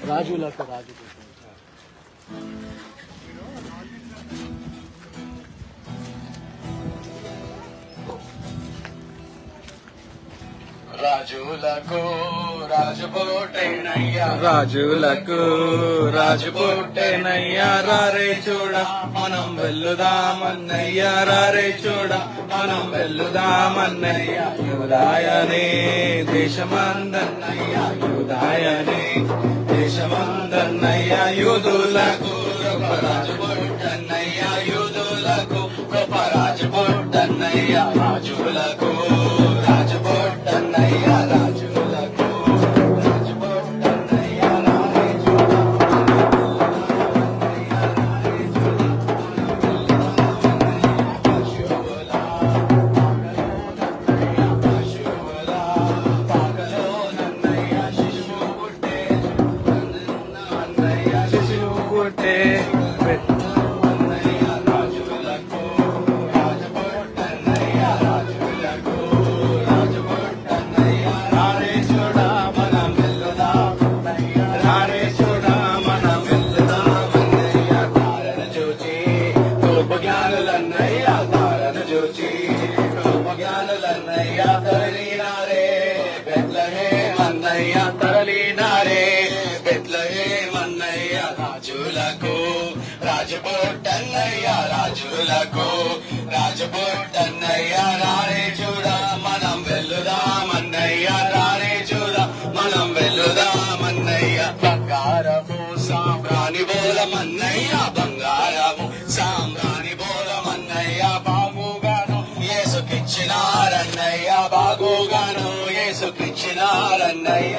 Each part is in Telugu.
రాజు రాజు రాజులకు రాజుపోటేనయ్యా, రాజులకు రాజుపోటేనయ్యా, రారే చూడ మనం వెల్లుదామన్నయ్యా, రారే చూడ మనం వెల్లుదామన్నయ్యా, యూదాయనే దేశమందన్నయ్యా, యూదాయనే దేశమందన్నయ్యా, యూదులకు గొప్ప రాజు పుట్టన్నయ్యా, యూదులకు గొప్ప రాజు పుట్టన్నయ్యా, రాజులకు రాజు పుట్టన్నయ్యా, రాజులకు రాజు పుట్టన్నయ్యా, రారే చూడ తరలినారే బెత్లెహేమన్నయ్య, రాజులకు రాజుపుట్టన్నయ్య, రాజులకు రాజుపుట్టన్నయ్య, రారే చూడ మనం వెల్లుదామన్నయ్య, రారే చూడ మనం వెల్లుదామన్నయ్య, బంగారము సాంబ్రాణి బోలమన్నయ్య, బంగారము సాంబ్రాణి బోలమన్నయ్య, బాగుగాను యేసుకిచ్చినారన్నయ్య, బాగుగాను యేసుకిచ్చినారన్నయ్య,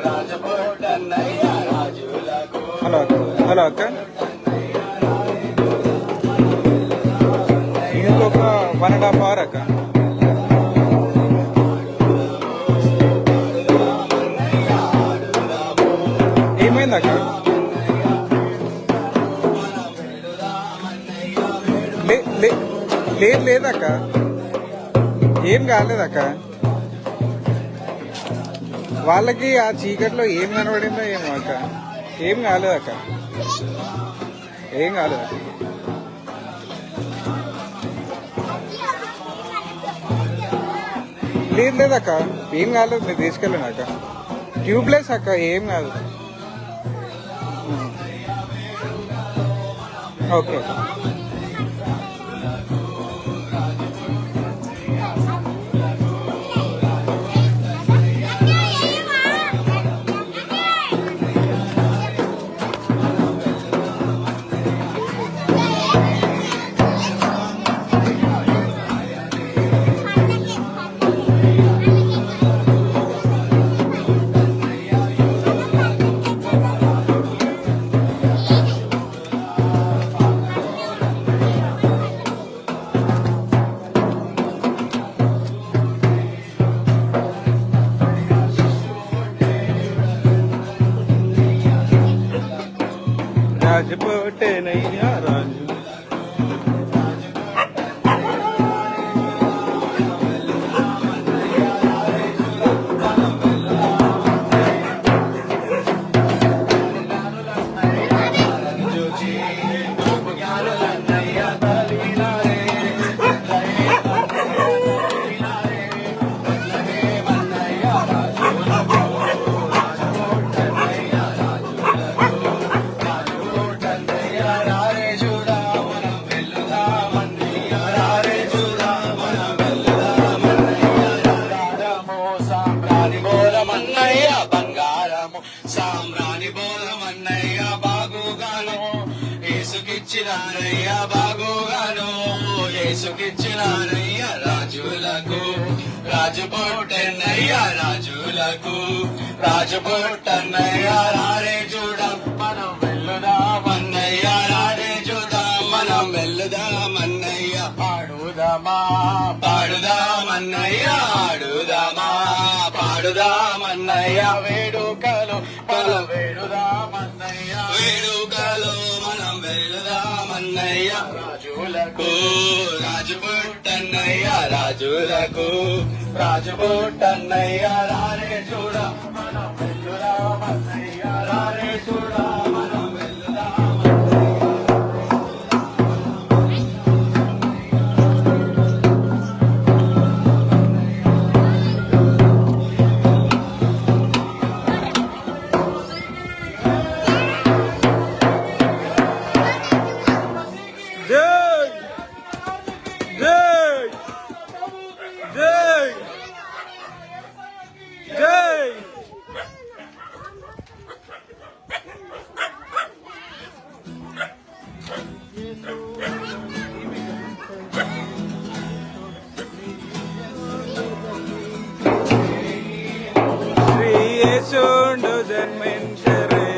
రాజపుట్టన్నయ్య, రాజులకు. హలో హలో అక్క, ఇంకొక 1.5 hour అక్క. ఏమైంది అక్క? లేదక్క, ఏం కాలేదక్క. వాళ్ళకి ఆ చీకట్లో ఏం కనబడిందో ఏమో అక్క, ఏం కాలేదక్క, ఏం కాలేదక్క. లేదక్క, ఏం కాలేదు, మీరు తీసుకెళ్ళండి అక్క. ట్యూబ్లెస్ అక్క, ఏం కాదు. ఓకే అక్క. రాజుపోటేనయ్యా, రాజు సాంబ్రాణి బోలమన్నయ్య, బాగుగాను యేసుకిచ్చినారయ్య, బాగుగాను యేసుకిచ్చినారయ్య, రాజులకు రాజుపుట్టన్నయ్య, రాజులకు రాజుపుట్టన్నయ్య, రారే చూడ మనం వెల్లుదామన్నయ్య, రారే చూడ మనం వెల్లుదామన్నయ్య, పాడుదామా పాడుదామన్నయ్య, ఆడుదామా పాడుదామన్నయ్య, వేడుకలు మనం వేడుకలో మనం వెళుదామన్నయ్య రాజులకు రాజు పుట్టన్నయ్య రాజులకు రాజు పుట్టన్నయ్య రారే చూడ మనం వెళుదామన్నయ్య రారే చూడ మనం జై జై జై జై శ్రీ యేసుండు జన్మించరే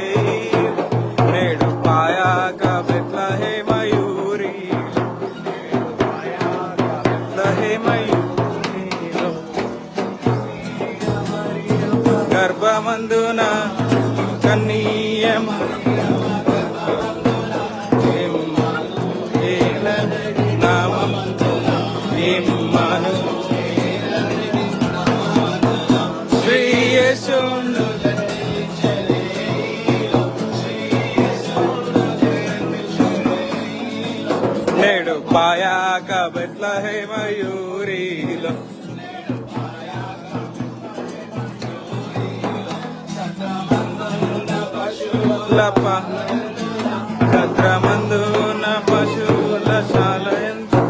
నేడు పాయాక బెత్లహేమయూరి బెత్లహేమయూరిలో గర్భమందున కన్నీయమ నామం ఇమ్మను శ్రీ యేసుండు నేడు పాయాక బెత్లహేమయూరిలో లప సత్రమందున పశువుల శాలయందు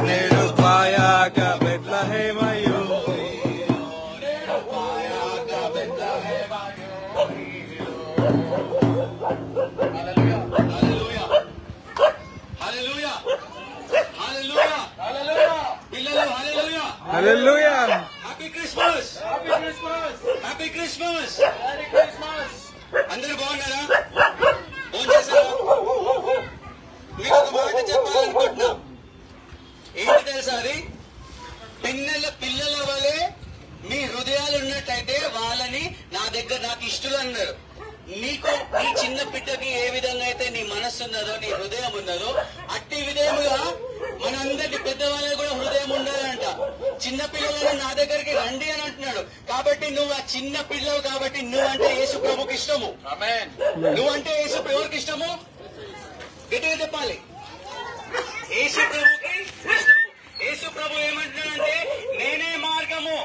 నేడు పాయాక బెత్లహేమయూరిలో hallelujah happy Christmas happy Christmas అందరూ బాగున్నారా? ఫోన్ చేశారా? మీకు ఒక మాట చెప్పాలనుకుంటున్నా. ఏంటి తెలుసా అది? పిల్లల వలె మీ హృదయాలు ఉన్నట్టయితే వాళ్ళని నా దగ్గర నాకు ఇష్టలు అన్నారు. నీకు నీ చిన్న బిడ్డకి ఏ విధంగా అయితే నీ మనస్సు ఉన్నదో నీ హృదయం ఉన్నదో అట్టి విధముగా మనందరి పెద్దవాళ్ళకి కూడా హృదయం ఉండాలంట. చిన్న పిల్లలను నా దగ్గరికి రండి అని అంటున్నాడు. కాబట్టి నువ్వు ఆ చిన్న పిల్లవు కాబట్టి నువ్వంటే యేసు ప్రభుకి ఇష్టము. నువ్వంటే యేసు ఎవరికి ఇష్టము? గట్టిగా చెప్పాలి. యేసు ప్రభుకి ఇష్టము. యేసు ప్రభు ఏమంటున్నాడంటే నేనే మార్గము,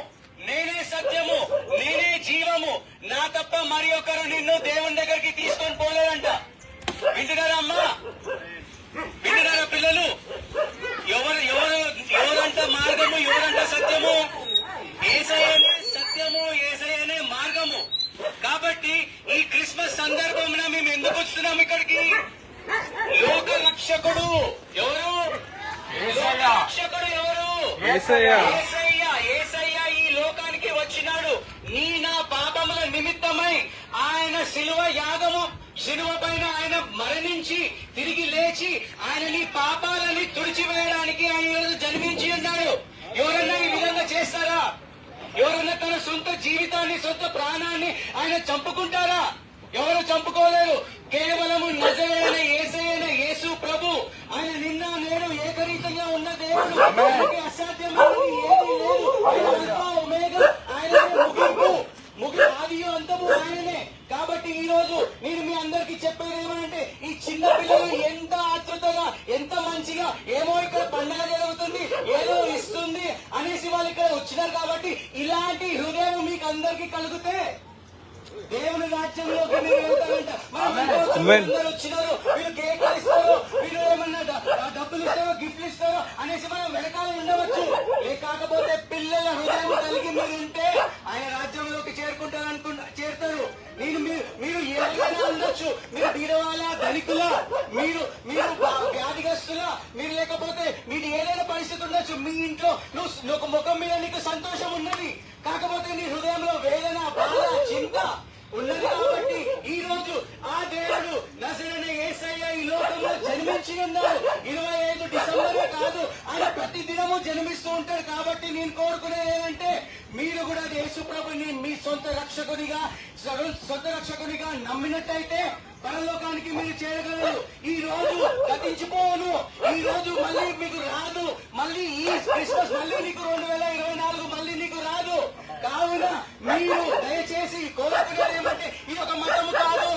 నేనే సత్యము, నేనే జీవము, నా తప్ప మరి ఒకరు నిన్ను దేవుని దగ్గరికి తీసుకొని పోలేదంట. వింటున్నారా అమ్మా? వింటున్నారా పిల్లలు? ఎవరంట మార్గము, ఎవరంట సత్యము? యేసయ్యనే సత్యము, యేసయ్యనే మార్గము. కాబట్టి ఈ క్రిస్మస్ సందర్భంలో మేము ఎందుకు వస్తున్నాం ఇక్కడికి? లోక రక్షకుడు ఎవరు? లోక రక్షకుడు ఎవరు? యేసయ్య. యేసయ్య ఈ లోకానికి వచ్చినాడు. నీ నా పాపముల నిమిత్తమై ఆయన శిలువ యాగము, శిలువ పైన ఆయన మరణించి తిరిగి లేచి ఆయన నీ పాపాలని తుడిచివేయడానికి ఆయన ఈరోజు జన్మించి ఉన్నాడు. ఎవరన్నా ఈ విధంగా చేస్తారా? ఎవరన్నా తన సొంత జీవితాన్ని, సొంత ప్రాణాన్ని ఆయన చంపుకుంటారా? ఎవరు చంపుకోలేరు. కేవలము నజరేయుడైన యేసయ్యనే యేసు ప్రభు. ఆయన నిన్న నేడు ఏకరీతంగా ఉన్న దేవుడు. ఆయనకి అసాధ్యమైనది ఏమీ లేదు. ఆయన అల్ఫా ఒమేగా, ఆయననే ముగింపు ఆదియు అంతము ఆయననే. కాబట్టి ఈ రోజు నేను మీ అందరికీ చెప్పేది ఏమంటే ఈ చిన్న పిల్లలు ఎంత ఆతృతగా, ఎంత మంచిగా ఏమో ఇక్కడ పండుగ జరుగుతుంది, ఏదో ఇస్తుంది అనేసి వాళ్ళు ఇక్కడ వచ్చినారు. కాబట్టి ఇలాంటి హృదయం మీకు అందరికీ కలిగితే దేవుని రాజ్యంలోకి మీరు వెళ్తారంట. అందరూ వచ్చినారు, వీళ్ళు కేక్ ఇస్తారు, వీళ్ళు ఏమన్నా డబ్బులు ఇస్తారో గిఫ్ట్లు ఇస్తారో అనేసి మనం వెనకాల ఉండవచ్చు. కాకపోతే పిల్లల హృదయం కలిగి మీరు ఉంటే ఆయన రాజ్యంలోకి చేరుతారు. మీరు ఎవరికైనా ఉండొచ్చు. మీరు బీదవాళ్ళ, ధనికుల, మీరు మీరు వ్యాధిగ్రస్తుల, మీరు లేకపోతే మీరు ఏదైనా పరిస్థితి ఉండొచ్చు. మీ ఇంట్లో నువ్వు ముఖం మీద నీకు సంతోషం ఉన్నది, కాకపోతే నీ హృదయంలో వేదన, బాధ, చింత ఉన్నది. కాబట్టి ఈ రోజు ఆ దేవుడు నజరేయుడైన యేసయ్య ఈ లోకంలో జన్మించి ఉన్నాడు. 25 డిసెంబర్ కాదు, ఆయన ప్రతి దినము జన్మిస్తూ ఉంటాడు. కాబట్టి నేను కోరుకునేది ఏంటంటే మీరు కూడా యేసు ప్రభుని మీ సొంత రక్షకునిగా నమ్మినట్టయితే పరలోకానికి మీరు చేరగలరు. ఈ రోజు గతించిపోను, ఈ రోజు మళ్ళీ మీకు రాదు. మళ్ళీ ఈ క్రిస్మస్ మళ్ళీ నీకు 2024 మళ్ళీ నీకు రాదు. కావున మీరు దయచేసి కోరుకునేది ఏమంటే ఇది ఒక మతము కాదు,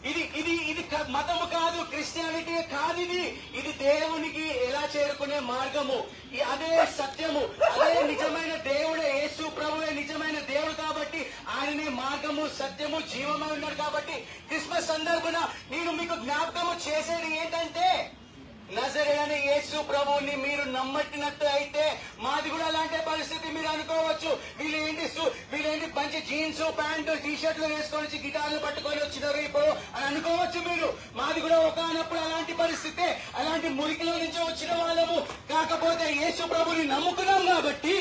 ఇది ఇది ఇది మతము కాదు, క్రిస్టియానిటీ కాదు. ఇది దేవునికి ఎలా చేరుకునే మార్గము, అదే సత్యము, అదే నిజమైన దేవుడే. యేసు ప్రభువే నిజమైన దేవుడు కాబట్టి ఆయననే మార్గము, సత్యము, జీవమై ఉన్నాడు. కాబట్టి క్రిస్మస్ సందర్భన నేను మీకు జ్ఞాపకము చేసేది ఏంటంటే నజరేయుడైన యేసు ప్రభువుని మీరు నమ్మట్టినట్టు అయితే మాది కూడా అలాంటి పరిస్థితి. మీరు అనుకోవచ్చు వీళ్ళేంటి మంచి జీన్స్ ప్యాంటు టీషర్ట్లు వేసుకొని గిటార్లు పట్టుకొని వచ్చినారు ఇప్పుడు అని అనుకోవచ్చు మీరు. మాది కూడా ఒకనప్పుడు అలాంటి పరిస్థితే, అలాంటి మురికిలో నుంచి వచ్చిన వాళ్ళము. కాకపోతే యేసు ప్రభుని నమ్ముకున్నాం కాబట్టి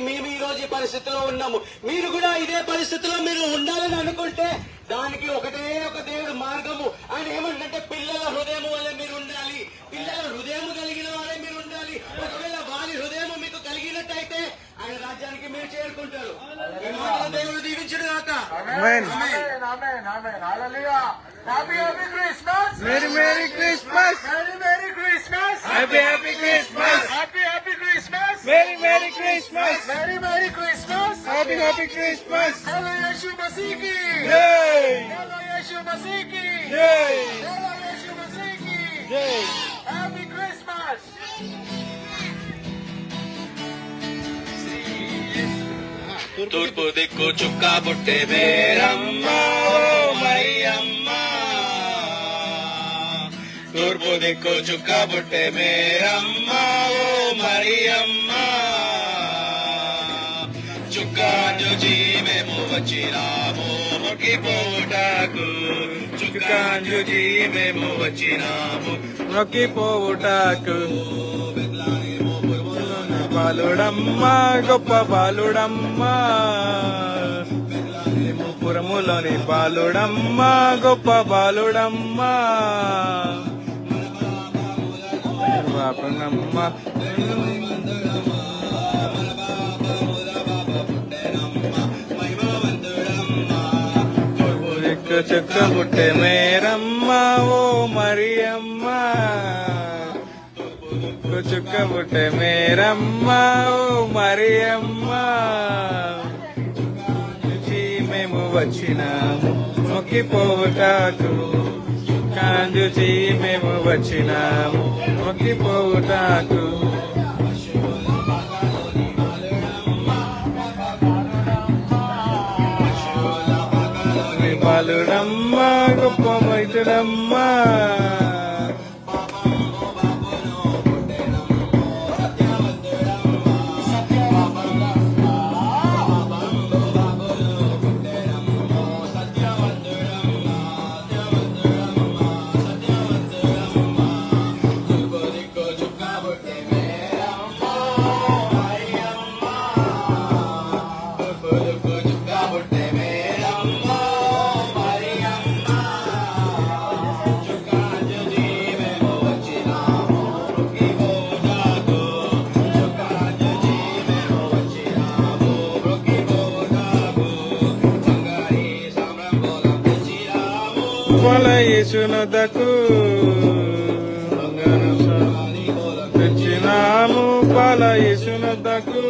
మేము ఈ రోజు ఈ పరిస్థితిలో ఉన్నాము. మీరు కూడా ఇదే పరిస్థితిలో మీరు ఉండాలని అనుకుంటే దానికి ఒకటే ఒక దేవుడు మార్గము. ఆయన ఏమంటే పిల్లల హృదయం వల్ల మీరు ఉండాలి, పిల్లల హృదయం కలిగిన వాళ్ళే మీరు ఉండాలి. ఒకవేళ వారి హృదయం మీకు కలిగినట్టయితే ఆయన రాజ్యానికి మీరు చేరుకుంటారు. ఈ మాటలు దేవుడు దీవించుడు గాక. Happy Christmas! Merry Christmas! Merry Christmas! Happy Christmas! Happy Christmas! Merry Christmas! Merry Christmas! Happy Christmas! Hello Yeshu Masih ki! Jai! Hello Yeshu Masih ki! Jai! Hello Yeshu Masih ki! Jai! Happy Christmas! తూర్పు దిక్కు చుక్క బుట్టె మేరమ్మ ఓ మరియమ్మ, తూర్పు దిక్కు చుక్క బుట్టె మేరమ్మ ఓ మరియమ్మ, చుక్కాను మేము వచ్చినాము మొక్కిపోవుటకు, చుక్కాను మేము వచ్చినాము మొక్కిపోవుటకు. బాలుడమ్మ గొప్ప బాలుడమ్మ, పురములోని బాలుడమ్మ గొప్ప బాలుడమ్మ, బాపనమ్మ చుక్క పుట్టే మేరమ్మ ఓ మరియమ్మ, చుక్క పుట్టే మేరమ్మ ఓ మరియమ్మ, మేము వచ్చినాము మొక్కిపోవుటకు, కాంజుచి మేము వచ్చినాము మొక్కిపోవుటకు. బాలుడమ్మ గొప్ప వైద్యుడమ్మ, యేసునొద్దకు తెచ్చినాము పాల యేసునొద్దకు,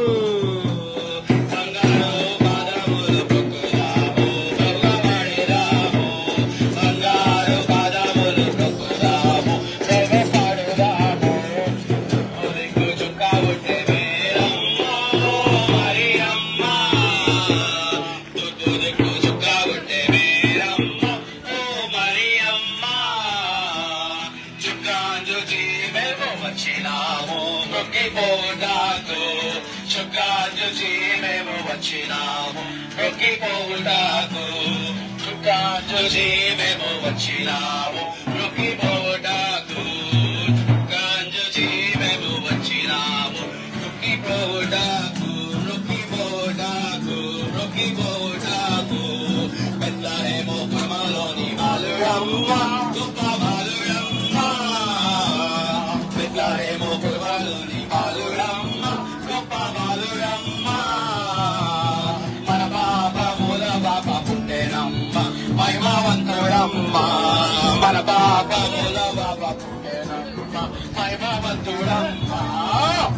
మేము వచ్చినాము మొక్కిపోవుటకు, చుక్కాంజుజీ మేము వచ్చినాము రొక్కిపోవుటకు చుక్కాంజుజీ మేము వచ్చినాము రొక్కిపోవుటకు రొక్కిపోవుటకు రొక్కిపోవుటకు బెత్లెహేము పురములోని బాలుడమ్మ గొప్ప బాలుడమ్మ బెత్లెహేము పురములోని బాలుడమ్మ గొప్ప బాలుడమ్మ మన పాపముల పాప పుట్టెనమ్మ మహిమవంతుడమ్మ మన పాపముల పాప పుట్టెనమ్మ మహిమవంతుడమ్మ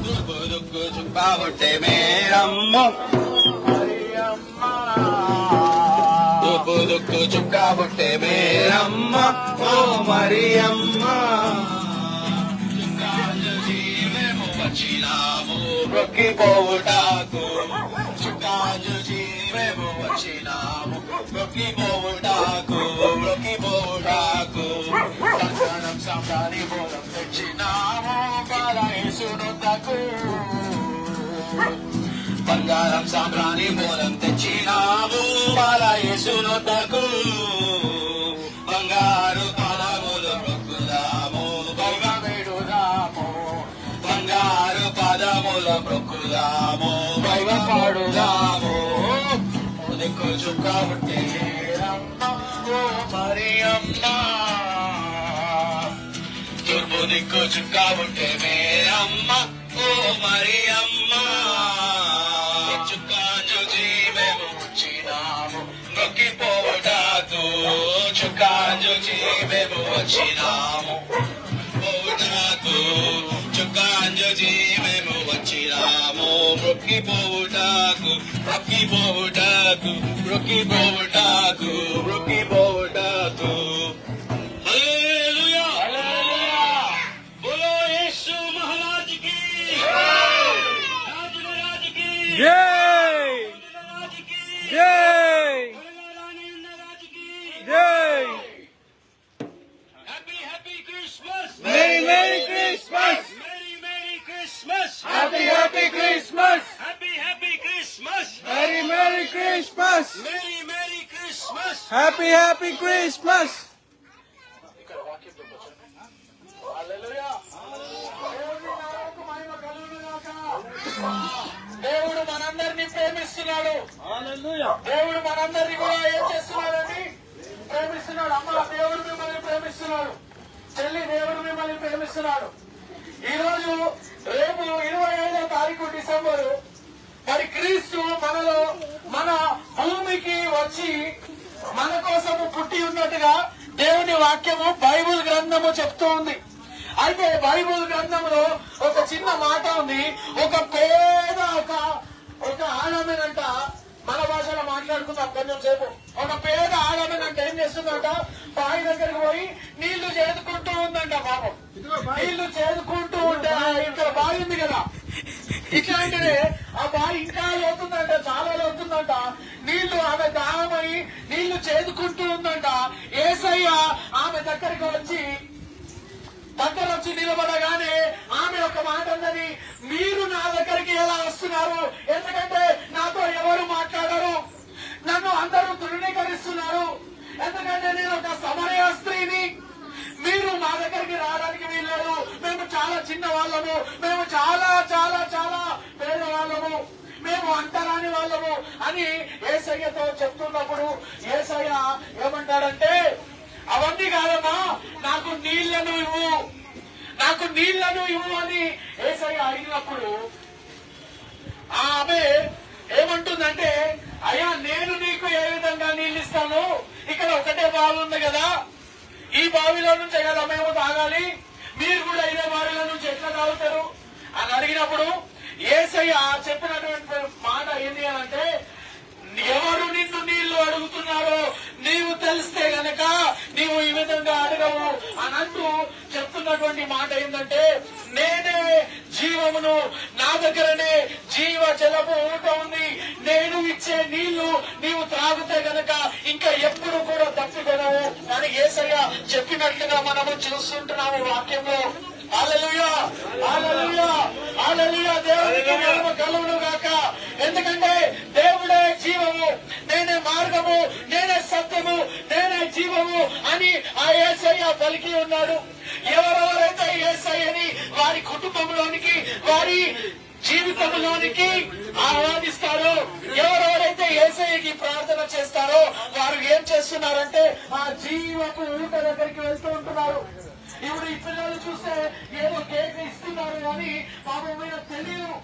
దుర్గు దుగ్గు చుక్కాబుట్టే మేరమ్మ దుగ్గు దుగ్గు చుక్కాబుట్టే మేరమ్మ ఓ మరియమ్మ మేము వచ్చినాము రొక్కిపోవుటకు చుక్కాంజుజీ మేము వచ్చినాము రొక్కిపోవుటకు రొక్కిపోవుటకు సంతానం సాంబ్రాణి బోధం తెచ్చినాము బాలయేసునొద్దకు బంగారం సాంబ్రాణి బోధం తెచ్చినాము బాలయేసునొద్దకు బంగారు పాదములు మొక్కుదాము భయమేడుదాము బంగారు పాదముల మొక్కుదాము భయపాడుదాము దిక్కు చుక్కాబుట్టే ఓ మరియమ్మ తూర్పు దిక్కు చుక్కాబుట్టే మేరమ్మ ఓ మరియమ్మ చుక్కాంజుజీ మేము వచ్చినాము నొక్కిపోవుటకు చుక్కాంజుజీ మేము వచ్చినాము పోవుటకు చుక్కాంజుజీ మేము వచ్చినాము రొక్కిపోవుటకు రొక్కిపోవుటకు రొక్కిపోవుటకు రొక్కిపోవుటకు హల్లెలూయా హల్లెలూయా బోలో యేసు మహారాజ్ కి రాజు రాజ్ కి జై రాజ్ కి జై రాణి రాజ్ కి జై happy happy Christmas merry merry Christmas merry merry Christmas happy happy Christmas happy happy Christmas merry merry Christmas merry merry Christmas happy happy Christmas హల్లెలూయా. దేవుని నామమునకు మహిమ కలుగును గాక. దేవుడు మనందరినీ ప్రేమిస్తున్నాడు. దేవుడు మనందరినీ కూడా ఏం చేస్తున్నాడండి? ప్రేమిస్తున్నాడు. అమ్మ దేవుడు మిమ్మల్ని ప్రేమిస్తున్నాడు. చెల్లి దేవుడు మిమ్మల్ని ప్రేమిస్తున్నాడు. ఈ రోజు రేపు 25వ తారీఖు డిసెంబరు మరి క్రీస్తు మనలో మన భూమికి వచ్చి మన కోసము పుట్టి ఉన్నట్టుగా దేవుని వాక్యము బైబిల్ గ్రంథము చెప్తూ ఉంది. అయితే బైబిల్ గ్రంథంలో ఒక చిన్న మాట ఉంది. ఒక పేద ఒక ఆడమేనంట, మన భాషలో మాట్లాడుకుందాం కొంచెం సేపు. ఒక పేద ఆడమేనంట ఏం చేస్తుందంట, బావి దగ్గరికి పోయి నీళ్లు చేదుకుంటూ ఉందంట. పాపం నీళ్లు చేదుకుంటూ ఉంటే ఇక్కడ బావి ఉంది కదా, ఇట్లాంటిదే ఆ బావి ఇంకా లోతుందంట, చాలా లోతుందంట. నీళ్లు ఆమె దాహమై నీళ్లు చేదుకుంటూ ఉందంట. యేసయ్య ఆమె దగ్గరికి వచ్చి నిలబడగానే ఆమె ఒక మాట అన్నది, మీరు నా దగ్గరికి ఎలా వస్తున్నారు? ఎందుకంటే నాతో ఎవరు మాట్లాడరు, నన్ను అందరూ తృణీకరిస్తున్నారు. ఎందుకంటే నేను ఒక సమరయ స్త్రీని, మీరు మా దగ్గరికి రావడానికి వీల్లేదు. మేము చాలా చిన్న వాళ్ళము, మేము చాలా చాలా చాలా పేదవాళ్ళము, మేము అంటరాని వాళ్ళము అని యేసయ్యతో చెప్తున్నప్పుడు యేసయ్య ఏమంటాడంటే, అవన్నీ కాదమ్మా, నాకు నీళ్లను ఇవ్వు, నాకు నీళ్లను ఇవ్వు అని యేసయ్య అడిగినప్పుడు ఆమె ఏమంటుందంటే, అయ్యా నేను నీకు ఏ విధంగా నీళ్ళు ఇస్తాను? ఇక్కడ ఒకటే బావి ఉంది కదా, ఈ బావిలో నుంచే కదా మేము తాగాలి, మీరు కూడా ఇదే బావిలో నుంచి ఎట్లా తాగుతారు అని అడిగినప్పుడు యేసయ్య చెప్పినటువంటి మాట ఏంటి అంటే, ఎవరు నిన్ను నీళ్లు అడుగుతున్నారో నీవు తెలిస్తే గనక నీవు ఈ విధంగా అడగవు అని అంటూ చెప్తున్నటువంటి మాట ఏంటంటే, నేనే జీవమును, నా దగ్గరనే జీవ జలము ఊట ఉంది, నేను ఇచ్చే నీళ్లు నీవు త్రాగితే గనక ఇంకా ఎప్పుడు కూడా తప్పికొనవు అని యేసయ్య చెప్పినట్లుగా మనము చూస్తుంటున్నాము వాక్యంలో. హల్లెలూయా హల్లెలూయా హల్లెలూయా. దేవునికి మహిమ కలుగును గాక. ఎందుకంటే దేవుడే జీవము, నేనే మార్గము, నేనే సత్యము, యేసయ్య పలికి ఉన్నాడు. ఎవరెవరైతే యేసయ్యని వారి కుటుంబంలోనికి, వారి జీవితంలోనికి ఆహ్వానిస్తారో, ఎవరెవరైతే యేసయ్యకి ప్రార్థన చేస్తారో వారు ఏం చేస్తున్నారంటే ఆ జీవపు ఊట దగ్గరికి వెళ్తూ ఉంటున్నారు. ఇప్పుడు ఈ పిల్లలు చూస్తే ఏదో కేక్ ఇస్తున్నారు కానీ పాపం మీద తెలియదు,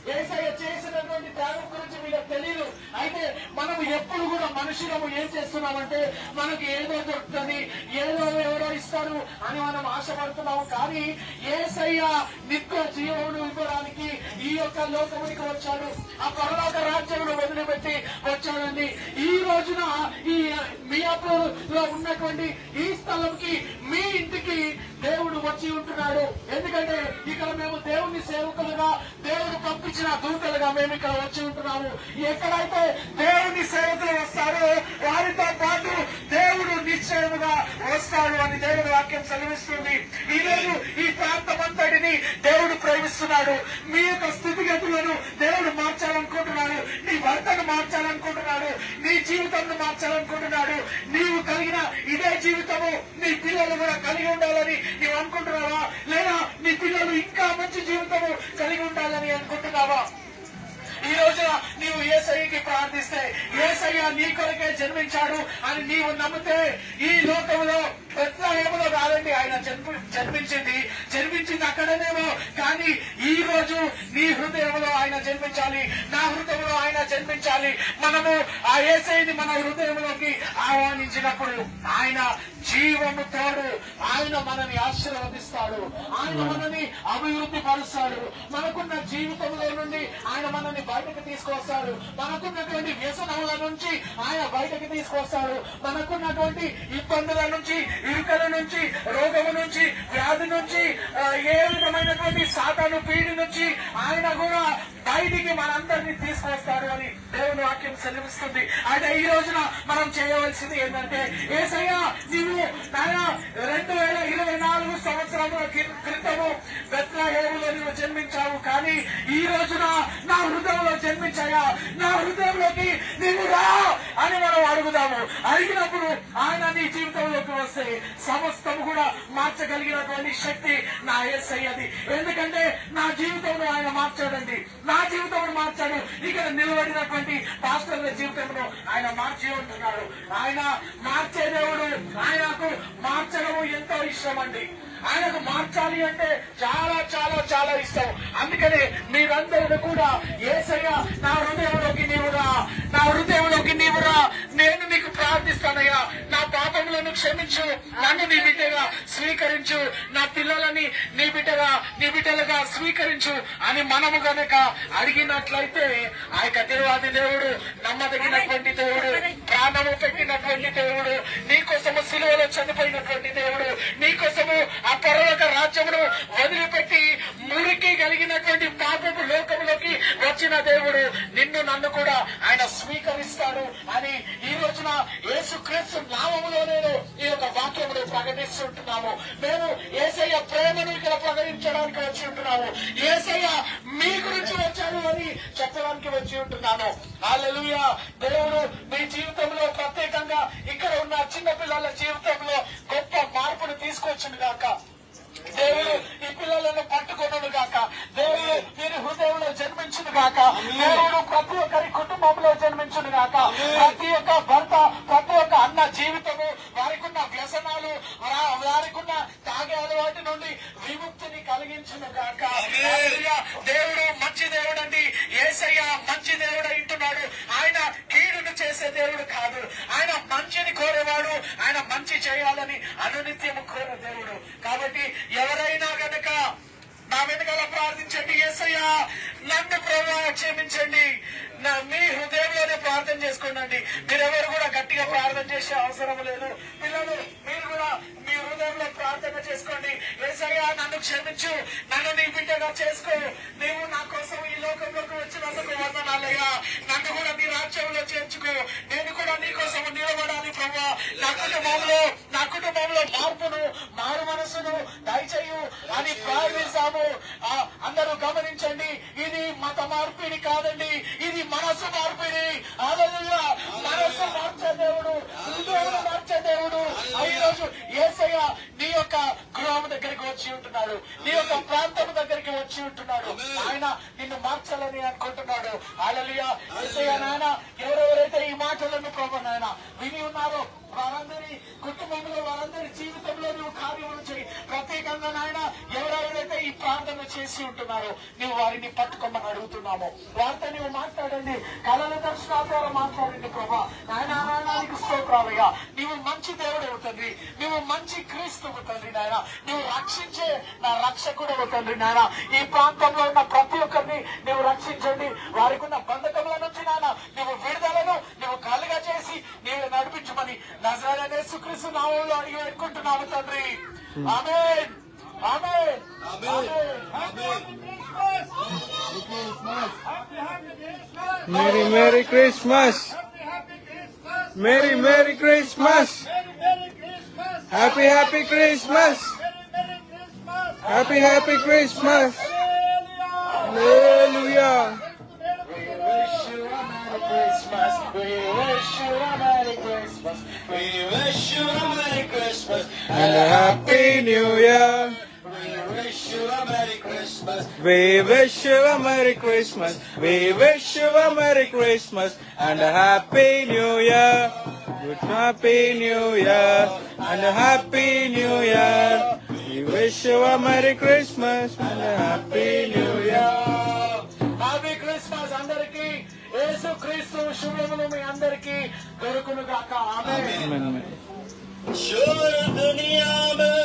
యేసయ్య చేసినటువంటి త్యాగం గురించి మీకు తెలియదు. అయితే మనం ఎప్పుడు కూడా మనుషులము ఏం చేస్తున్నామంటే మనకి ఏదో దొరుకుతుంది, ఏదో ఎవరో ఇస్తారు అని మనం ఆశపడుతున్నాము. కానీ యేసయ్య నిత్య జీవమును ఇవ్వడానికి ఈ యొక్క లోకమునికి వచ్చాడు. ఆ పరలోక రాజ్యమును వదిలిపెట్టి వచ్చాడండి. ఈ రోజున ఈ మియాపూర్ లో ఉన్నటువంటి ఈ స్థలంకి, మీ ఇంటికి దేవుడు వచ్చి ఉంటున్నాడు. ఎందుకంటే ఇక్కడ మేము దేవుని సేవకులుగా, దేవుడు పంపించిన దూతలుగా మేము ఇక్కడ వచ్చి ఉంటున్నాము. ఎక్కడైతే దేవుని సేవకులు వస్తారో వారితో పాటు దేవుడు నిశ్చయముగా వస్తాడు అని దేవుడి వాక్యం సెలవిస్తుంది. ఈ రోజు ఈ ప్రాంతమంతటిని దేవుడు ప్రేమిస్తున్నాడు. మీ యొక్క స్థితిగతులను దేవుడు మార్చాలనుకుంటున్నాడు. నీ భర్తను మార్చాలనుకుంటున్నాడు, నీ జీవితాన్ని మార్చాలనుకుంటున్నాడు. నీవు కలిగిన ఇదే జీవితము నీ పిల్లలు కూడా కలిగి ఉండాలని నీవు అనుకుంటున్నావా? లేదా నీ పిల్లలు ఇంకా మంచి జీవితము కలిగి ఉండాలని అనుకుంటున్నావా? ఈ రోజున నీవు యేసయ్యకి ప్రార్థిస్తే, యేసయ్య నీ కొరకే జన్మించాడు అని నీవు నమ్మితే, ఈ లోకంలో బెత్లెహేములో కాదండి ఆయన జన్మించింది అక్కడనేమో, కానీ ఈ రోజు నీ హృదయంలో ఆయన జన్మించాలి, నా హృదయంలో ఆయన జన్మించాలి. మనము ఆ యేసయ్యని మన హృదయంలోకి ఆహ్వానించినప్పుడు ఆయన జీవము తోడు, ఆయన మనని ఆశీర్వదిస్తాడు, ఆయన మనని అభివృద్ధి పరుస్తాడు. మనకున్న జీవితంలో నుండి ఆయన మనని బయటకు తీసుకొస్తాడు. మనకున్నటువంటి వ్యసనముల నుంచి ఆయన బయటకు తీసుకొస్తాడు. మనకున్నటువంటి ఇబ్బందుల నుంచి, ఇరుకల నుంచి, రోగము నుంచి, వ్యాధి నుంచి, ఏ విధమైనటువంటి సాతాను పీడి నుంచి ఆయన కూడా బయటికి మనందరినీ తీసుకొస్తాడు అని దేవుని వాక్యం సెలవిస్తుంది. అయితే ఈ రోజున మనం చేయవలసింది ఏంటంటే, యేసయ్య నీవు 2024 సంవత్సరాల క్రితము బెత్లెహేములో నీవు జన్మించావు, కానీ ఈ రోజున నా హృదయంలో జన్మించాయా, నా హృదయంలోకి నీవు రా అని మనం అడుగుదాము. అడిగినప్పుడు ఆయన నీ జీవితంలోకి వస్తే సమస్తము కూడా మార్చగలిగినటువంటి శక్తి నా యేసయ్యది. ఎందుకంటే నా జీవితంలో ఆయన మార్చాడండి, నా జీవితంలో మార్చాడు. ఇక్కడ నిలబడినటువంటి పాస్టర్ల జీవితంలో ఆయన మార్చి ఉంటున్నాడు. ఆయన మార్చే దేవుడు. ఆయనకు మార్చడము ఎంతో ఇష్టం అండి. ఆయనకు మార్చాలి అంటే చాలా చాలా చాలా ఇష్టం. అందుకనే మీరందరూ కూడా యేసయ్య నా హృదయంలోకి నీవురా, నా హృదయంలోకి నీవురా, నేను నీకు ప్రార్థిస్తానయ్యా, నా పాపములను క్షమించు, నన్ను నీ బిడ్డగా స్వీకరించు, నా పిల్లలని నీ బిడ్డలుగా స్వీకరించు అని మనము గనక అడిగినట్లయితే ఆ యొక్క దేవాది దేవుడు, నమ్మదగినటువంటి దేవుడు, ప్రాణము పెట్టినటువంటి దేవుడు, నీకోసము సిలువలో చనిపోయినటువంటి దేవుడు, నీకోసము ఆ పరలోక రాజ్యమును వదిలిపెట్టి మురికి కలిగినటువంటి పాపపు లోకములోకి వచ్చిన దేవుడు నిన్ను నన్ను కూడా ఆయన స్వీకరిస్తాడు అని ఈ రోజున యేసుక్రీస్తు నామములో నేను ఈ యొక్క వాక్యమును ప్రకటిస్తుంటున్నాము. మేము యేసయ్య ప్రేమను ఇక్కడ ప్రకటించడానికి వచ్చి ఉంటున్నాము. యేసయ్య మీ గురించి వచ్చాడు అని చెప్పడానికి వచ్చి ఉంటున్నాను. హల్లెలూయా. దేవుడు మీ జీవితంలో, ప్రత్యేకంగా ఇక్కడ ఉన్న చిన్న పిల్లల జీవితంలో గొప్ప మార్పును తీసుకొచ్చింది గాక. దేవుడు ఈ పిల్లలను పట్టుకొనుడు గాక. దేవుడు వీరి హృదయంలో జన్మించును గాక. దేవుడు ప్రతి ఒక్కరి కుటుంబంలో జన్మించును గాక. ప్రతి ఒక్క భర్త, ప్రతి ఒక్క అన్న జీవితము, వారికున్న వ్యసనాలు, వారికున్న తాగే అలవాటి నుండి విముక్తిని కలిగించును గాక. దేవుడు మంచి దేవుడు అండి. యేసయ్య మంచి దేవుడు అంటున్నాడు. ఆయన కీడును చేసే దేవుడు కాదు, ఆయన మంచిని కోరేవాడు. ఆయన మంచి చేయాలని అనునిత్యము కోరే దేవుడు. కాబట్టి ఎవరైనా గనక నా వెనకాల ప్రార్థించండి, యేసయ్య నన్ను ప్రభువా క్షమించండి, మీ హృదయంలోనే ప్రార్థన చేసుకోండి. మీరెవరు కూడా గట్టిగా ప్రార్థన చేసే అవసరం లేదు. పిల్లలు మీరు కూడా మీ హృదయంలో ప్రార్థన చేసుకోండి. యేసయ్య నన్ను క్షమించు, నన్ను నీ బిడ్డగా చేసుకో, నీవు నా కోసం ఈ లోకంలోకి వచ్చినందుకు వందనాలయ్యా, నన్ను కూడా నీ రాజ్యంలో చేర్చుకో, నేను కూడా నీ కోసం నిలబడాలి ప్రభువా. నా కుటుంబంలో మార్పును, మారు మనసును దయచేయు అని ప్రార్థిస్తాము. అందరూ గమనించండి, ఇది మత మార్పిడి కాదండి, ఇది మనసు మార్పిడి. హల్లెలూయా. మనసు మార్చే దేవుడు, హృదయం మార్చే దేవుడు. ఈ రోజు యేసయ్య నీ యొక్క గృహం దగ్గరికి వచ్చి ఉంటున్నాడు, నీ యొక్క ప్రాంతం దగ్గరికి వచ్చి ఉంటున్నాడు. ఆయన నిన్ను మార్చాలని అనుకుంటున్నాడు. హల్లెలూయా. యేసయ్య నాయన ఎవరెవరైతే ఈ మాటలను ప్రభు నాయన విని ఉన్నారో వారందరి కుటుంబంలో, వారందరి జీవితంలో నువ్వు కార్యములు చేయి. ప్రత్యేకంగా నాయన ఎవరెవరైతే ఈ ప్రార్థన చేసి ఉంటున్నారో నువ్వు వారిని పట్టుకోమని అడుగుతున్నాము. వారితో నువ్వు మాట్లాడండి, కళల దర్శనాల ద్వారా మాట్లాడండి ప్రభా. నాయన నాయనానికి స్తోత్రాలయ్యా. నీవు మంచి దేవుడు అవుతండి, నువ్వు మంచి క్రీస్తువు తండ్రి నాయన, నువ్వు రక్షించే నా రక్షకుడు తండ్రి నాయన. ఈ ప్రాంతంలో ఉన్న ప్రతి ఒక్కరిని నువ్వు రక్షించండి. వారికి ఉన్న బంధకముల నుంచి నాయన నువ్వు విడుదలను నువ్వు కలుగా చేసి నీవు నడిపించమని నజరేయుడైన యేసుక్రీస్తు నామములో అడిగి వేడుకుంటున్నాము తండ్రి. Amen, amen, amen. Merry merry Christmas, merry merry Christmas, happy happy Christmas, happy happy Christmas. Hallelujah. We wish you a Merry Christmas. We wish you a Merry Christmas. And a happy new year. We wish you a Merry Christmas. We wish you a Merry Christmas. We wish you a Merry Christmas and a Happy New Year. Good Happy New Year and a Happy New Year. We wish you a Merry Christmas and a Happy New Year. Happy Christmas అందరికి. యేసుక్రీస్తు శుభములు మీ అందరికి దొరుకును గాక. ఆమేన్. Amen. शोर दुनिया में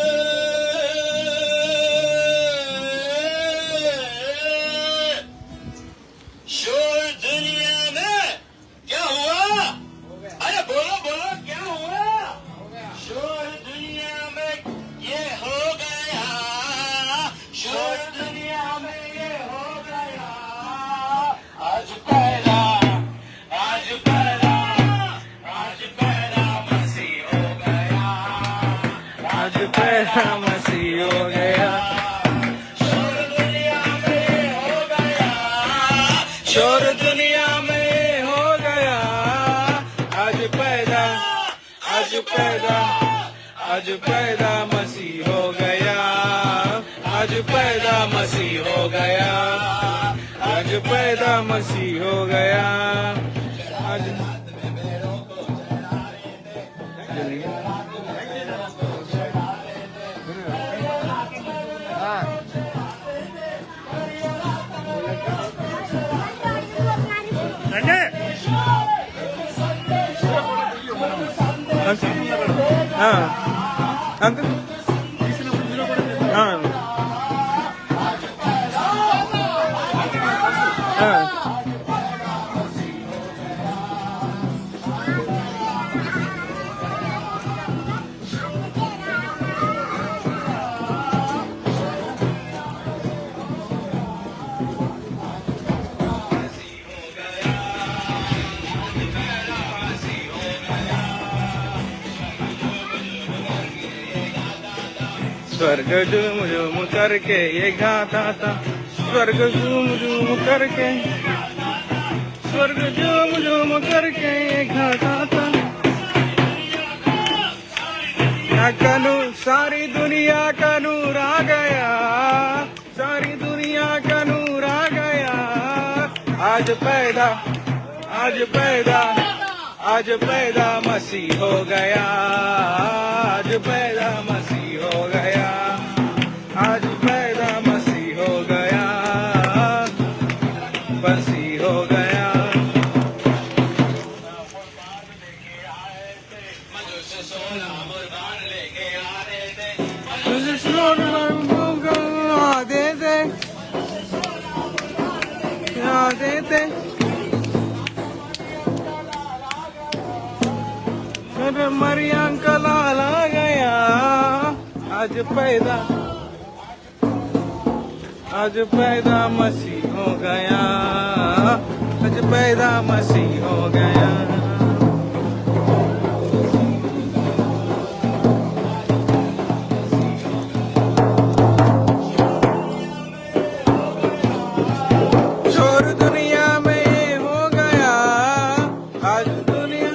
शोर दुनिया में क्या हुआ? अरे बोलो बोलो क्या हुआ? शोर दुनिया में ये हो गया, शोर दुनिया में ये हो गया. आज पहला मसीह हो गया. आज पैदा मसीह हो गया. शोर दुनिया में हो गया. शोर दुनिया में हो गया. आज पैदा, आज पैदा, आज पैदा मसीह हो गया. आज पैदा मसीह हो गया. आज पैदा मसीह हो गया. आज అంకుల్ स्वर्ग झूम झूम करके ये गाता था. स्वर्ग झूम झूम करके, स्वर्ग झूम झूम करके ये गाता था. कनू सारी दुनिया का नूर आ गया, सारी दुनिया का नूर आ गया. आज पैदा, आज पैदा, आज पैदा मसीह हो गया. आज पैदा मसीह हो गया. आज पैदा मसीह हो गया. मसीह हो गया. तुझे सोना दे दे, दे दे. मरियम का लाल आ गया. आज पैदा, आज पैदा मसीह हो गया. आज पैदा मसीह हो गया. शोर दुनिया में हो गया. आज दुनिया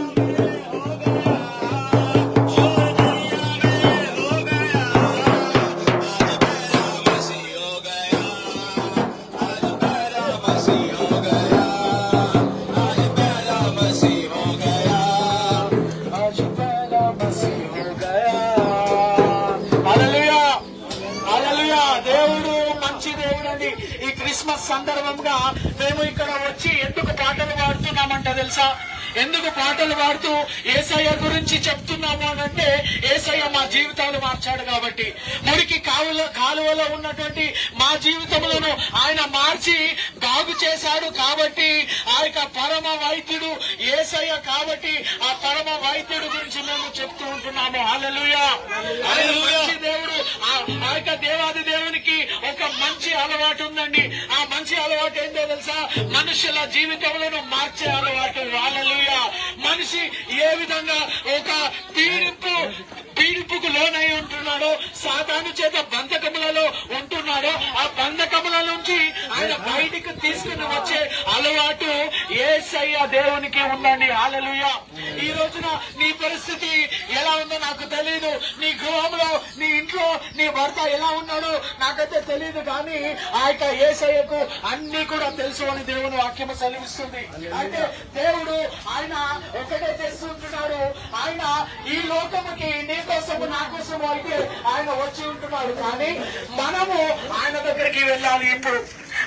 సందర్భంగా మేము ఇక్కడ వచ్చి ఎందుకు పాటలు పాడుతున్నామంట తెలుసా? ఎందుకు పాటలు పాడుతూ యేసయ్య గురించి చెప్తున్నాము అనంటే యేసయ్య మా జీవితాలు మార్చాడు కాబట్టి. మురికి కాలువలో ఉన్నటువంటి మా జీవితములను ఆయన మార్చి బాగు చేశాడు కాబట్టి, ఆ యొక్క పరమ వైద్యుడు యేసయ్య కాబట్టి ఆ పరమ వైద్యుడు గురించి మేము చెప్తూ ఉంటున్నాము. హల్లెలూయా. మంచి దేవుడు, ఆ యొక్క దేవాది దేవునికి ఒక మంచి అలవాటు ఉందండి. ఆ మంచి అలవాటు ఏంటో తెలుసా? మనుషుల జీవితములను మార్చే అలవాటు. హల్లెలూయా. మనిషి ఏ విధంగా ఒక పీడింపుకు లోనై ఉంటున్నాడో, సాతాను చేత బంధకములలో ఉంటున్నాడో, ఆ బంధకముల నుంచి ఆయన బయటికి తీసుకుని వచ్చే అలవాటు యేసయ్య దేవునికి ఉందండి. హల్లెలూయా. ఈ రోజున నీ పరిస్థితి ఎలా ఉందో నాకు తెలియదు. నీ గృహంలో, నీ ఇంట్లో నీ భర్త ఎలా ఉన్నాడో నాకైతే తెలియదు, కానీ ఆ యొక్క యేసయ్యకు అన్ని కూడా తెలుసు అని దేవుని వాక్యము సెలవిస్తుంది. అంటే దేవుడు ఆయన ఒకటే చేస్తుంటున్నాడు. ఆయన ఈ లోకముకి నీ కోసము నా కోసము అయితే ఆయన వచ్చి ఉంటున్నాడు, కానీ మనము ఆయన దగ్గరికి వెళ్ళాలి. ఇప్పుడు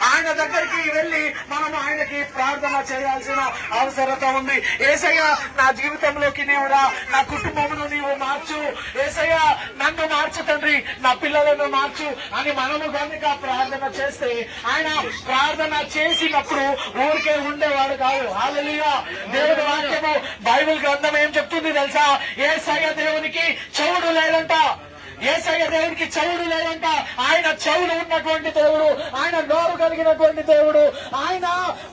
ఆయన దగ్గరికి వెళ్లి మనం ఆయనకి ప్రార్థన చేయాల్సిన అవసరత ఉంది. యేసయ్య నా జీవితంలోకి నీవు రా, నా కుటుంబమును నీవు మార్చు, యేసయ్య నన్ను మార్చు తండ్రి, నా పిల్లలను మార్చు అని మనము కనుక ప్రార్థన చేస్తే ఆయన ప్రార్థన చేసినప్పుడు ఊరికే ఉండేవాడు కాదు. హల్లెలూయా. దేవుడి వాక్యము బైబిల్ గ్రంథం ఏం చెప్తుంది తెలుసా? యేసయ్య దేవునికి చెవుడు లేదంట. యేసయ్య దేవునికి చెవుడు లేదంట. ఆయన చెవుడు ఉన్నటువంటి దేవుడు, ఆయన నోరు కలిగినటువంటి దేవుడు, ఆయన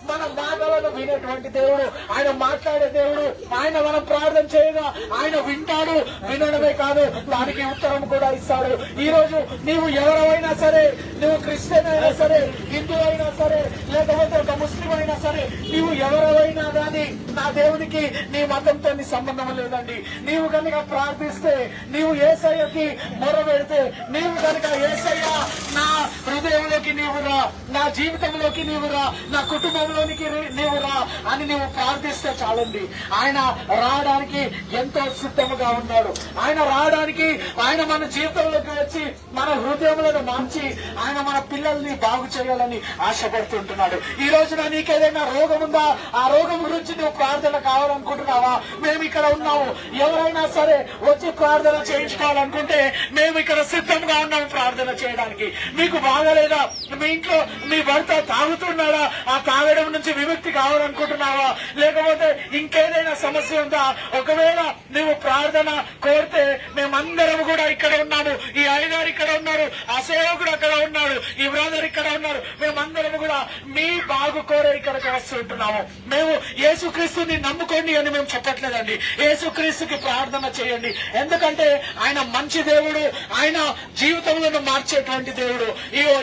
మన మాటలను వినేటువంటి దేవుడు, ఆయన మాట్లాడే దేవుడు. ఆయన మనం ప్రార్థన చేయగా ఆయన వింటాడు. వినడమే కాదు, దానికి ఉత్తరం కూడా ఇస్తాడు. ఈ రోజు నీవు ఎవరైనా సరే, నువ్వు క్రిస్టియన్ అయినా సరే, హిందూ అయినా సరే, లేకపోతే ఒక ముస్లిం అయినా సరే, నీవు ఎవరైనా కానీ నా దేవునికి నీ మతంతో నీ సంబంధం లేదండి. నీవు కనుక ప్రార్థిస్తే, నీవు యేసయ్యకి మొర పెడితే, నీవు కనుక యేసయ్య నా హృదయంలోకి నీవు రా, నా జీవితంలోకి నీవు రా, నా కుటుంబంలోనికి నీవు రా అని నీవు ప్రార్థిస్తే చాలండి. ఆయన రావడానికి ఎంతో సిద్ధముగా ఉన్నాడు. ఆయన రావడానికి, ఆయన మన జీవితంలోకి వచ్చి మన హృదయములను మార్చి ఆయన మన పిల్లల్ని బాగు చేయాలని ఆశపడుతుంటున్నాడు. ఈ రోజున నీకేదైనా రోగం ఉందా? ఆ రోగం గురించి నువ్వు ప్రార్థన కావాలనుకుంటున్నావా? మేము ఇక్కడ ఉన్నాము. ఎవరైనా సరే వచ్చి ప్రార్థన చేయించుకోవాలనుకుంటే మేము ఇక్కడ సిద్ధంగా ఉన్నాము ప్రార్థన చేయడానికి. మీకు బాగలేదా? మీ ఇంట్లో మీ భర్త తాగుతున్నాడా? ఆ తాగడం నుంచి విముక్తి కావాలనుకుంటున్నావా? లేకపోతే ఇంకేదైనా సమస్య ఉందా? ఒకవేళ నువ్వు ప్రార్థన కోరితే మేమందరం కూడా ఇక్కడ ఉన్నాము. ఈ అయ్యగారు ఇక్కడ ఉన్నారు, ఆ సేవకుడు అక్కడ ఉన్నాడు, ఈ బ్రదర్ ఇక్కడ ఉన్నారు. మేమందరం కూడా మీ బాగు కోరే ఇక్కడికి వస్తుంటున్నాము. మేము యేసుక్రీస్తుని నమ్ముకోండి అని మేము చెప్పట్లేదండి. యేసుక్రీస్తుకి ప్రార్థన చేయండి. ఎందుకంటే ఆయన మంచి దేవుడు, ఆయన జీవితంలో మార్చేటువంటి దేవుడు.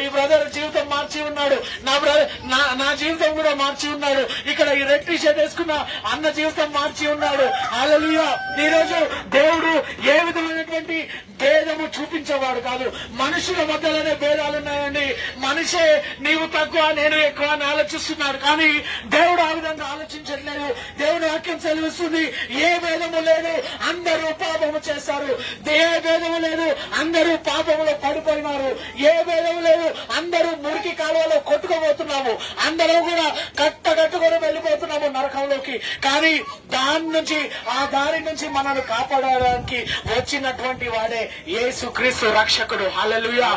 ఈ బ్రదర్ జీవితం మార్చి ఉన్నాడు, నా జీవితం కూడా మార్చి ఉన్నాడు. ఇక్కడ ఈ రెడ్ టీ షర్ట్ వేసుకున్న అన్న జీవితం మార్చి ఉన్నాడు. హల్లెలూయా. ఈ రోజు దేవుడు ఏ విధమైనటువంటి భేదము చూపించేవాడు కాదు. మనుషుల మధ్యలోనే భేదాలు ఉన్నాయండి. మనిషే నీవు తక్కువ నేను ఎక్కువ అని ఆలోచిస్తున్నాడు, కానీ దేవుడు ఆ విధంగా ఆలోచించట్లేదు. దేవుడు వాక్యం సెలవిస్తుంది, ఏ భేదము లేదు, అందరూ పాపము చేస్తారు. ఏ భేదము లేదు, అందరూ పాపములో పడిపోయినారు. ఏ భేదము లేదు, అందరూ మురికి కాలువలో కొట్టుకోబోతున్నాము. అందరూ కూడా కట్టుకొని వెళ్ళిపోతున్నాము నరకంలోకి. కానీ ఆ దారి నుంచి మనల్ని కాపాడడానికి వచ్చినటువంటి వాడే యేసుక్రీస్తు రక్షకుడు. హల్లెలూయా.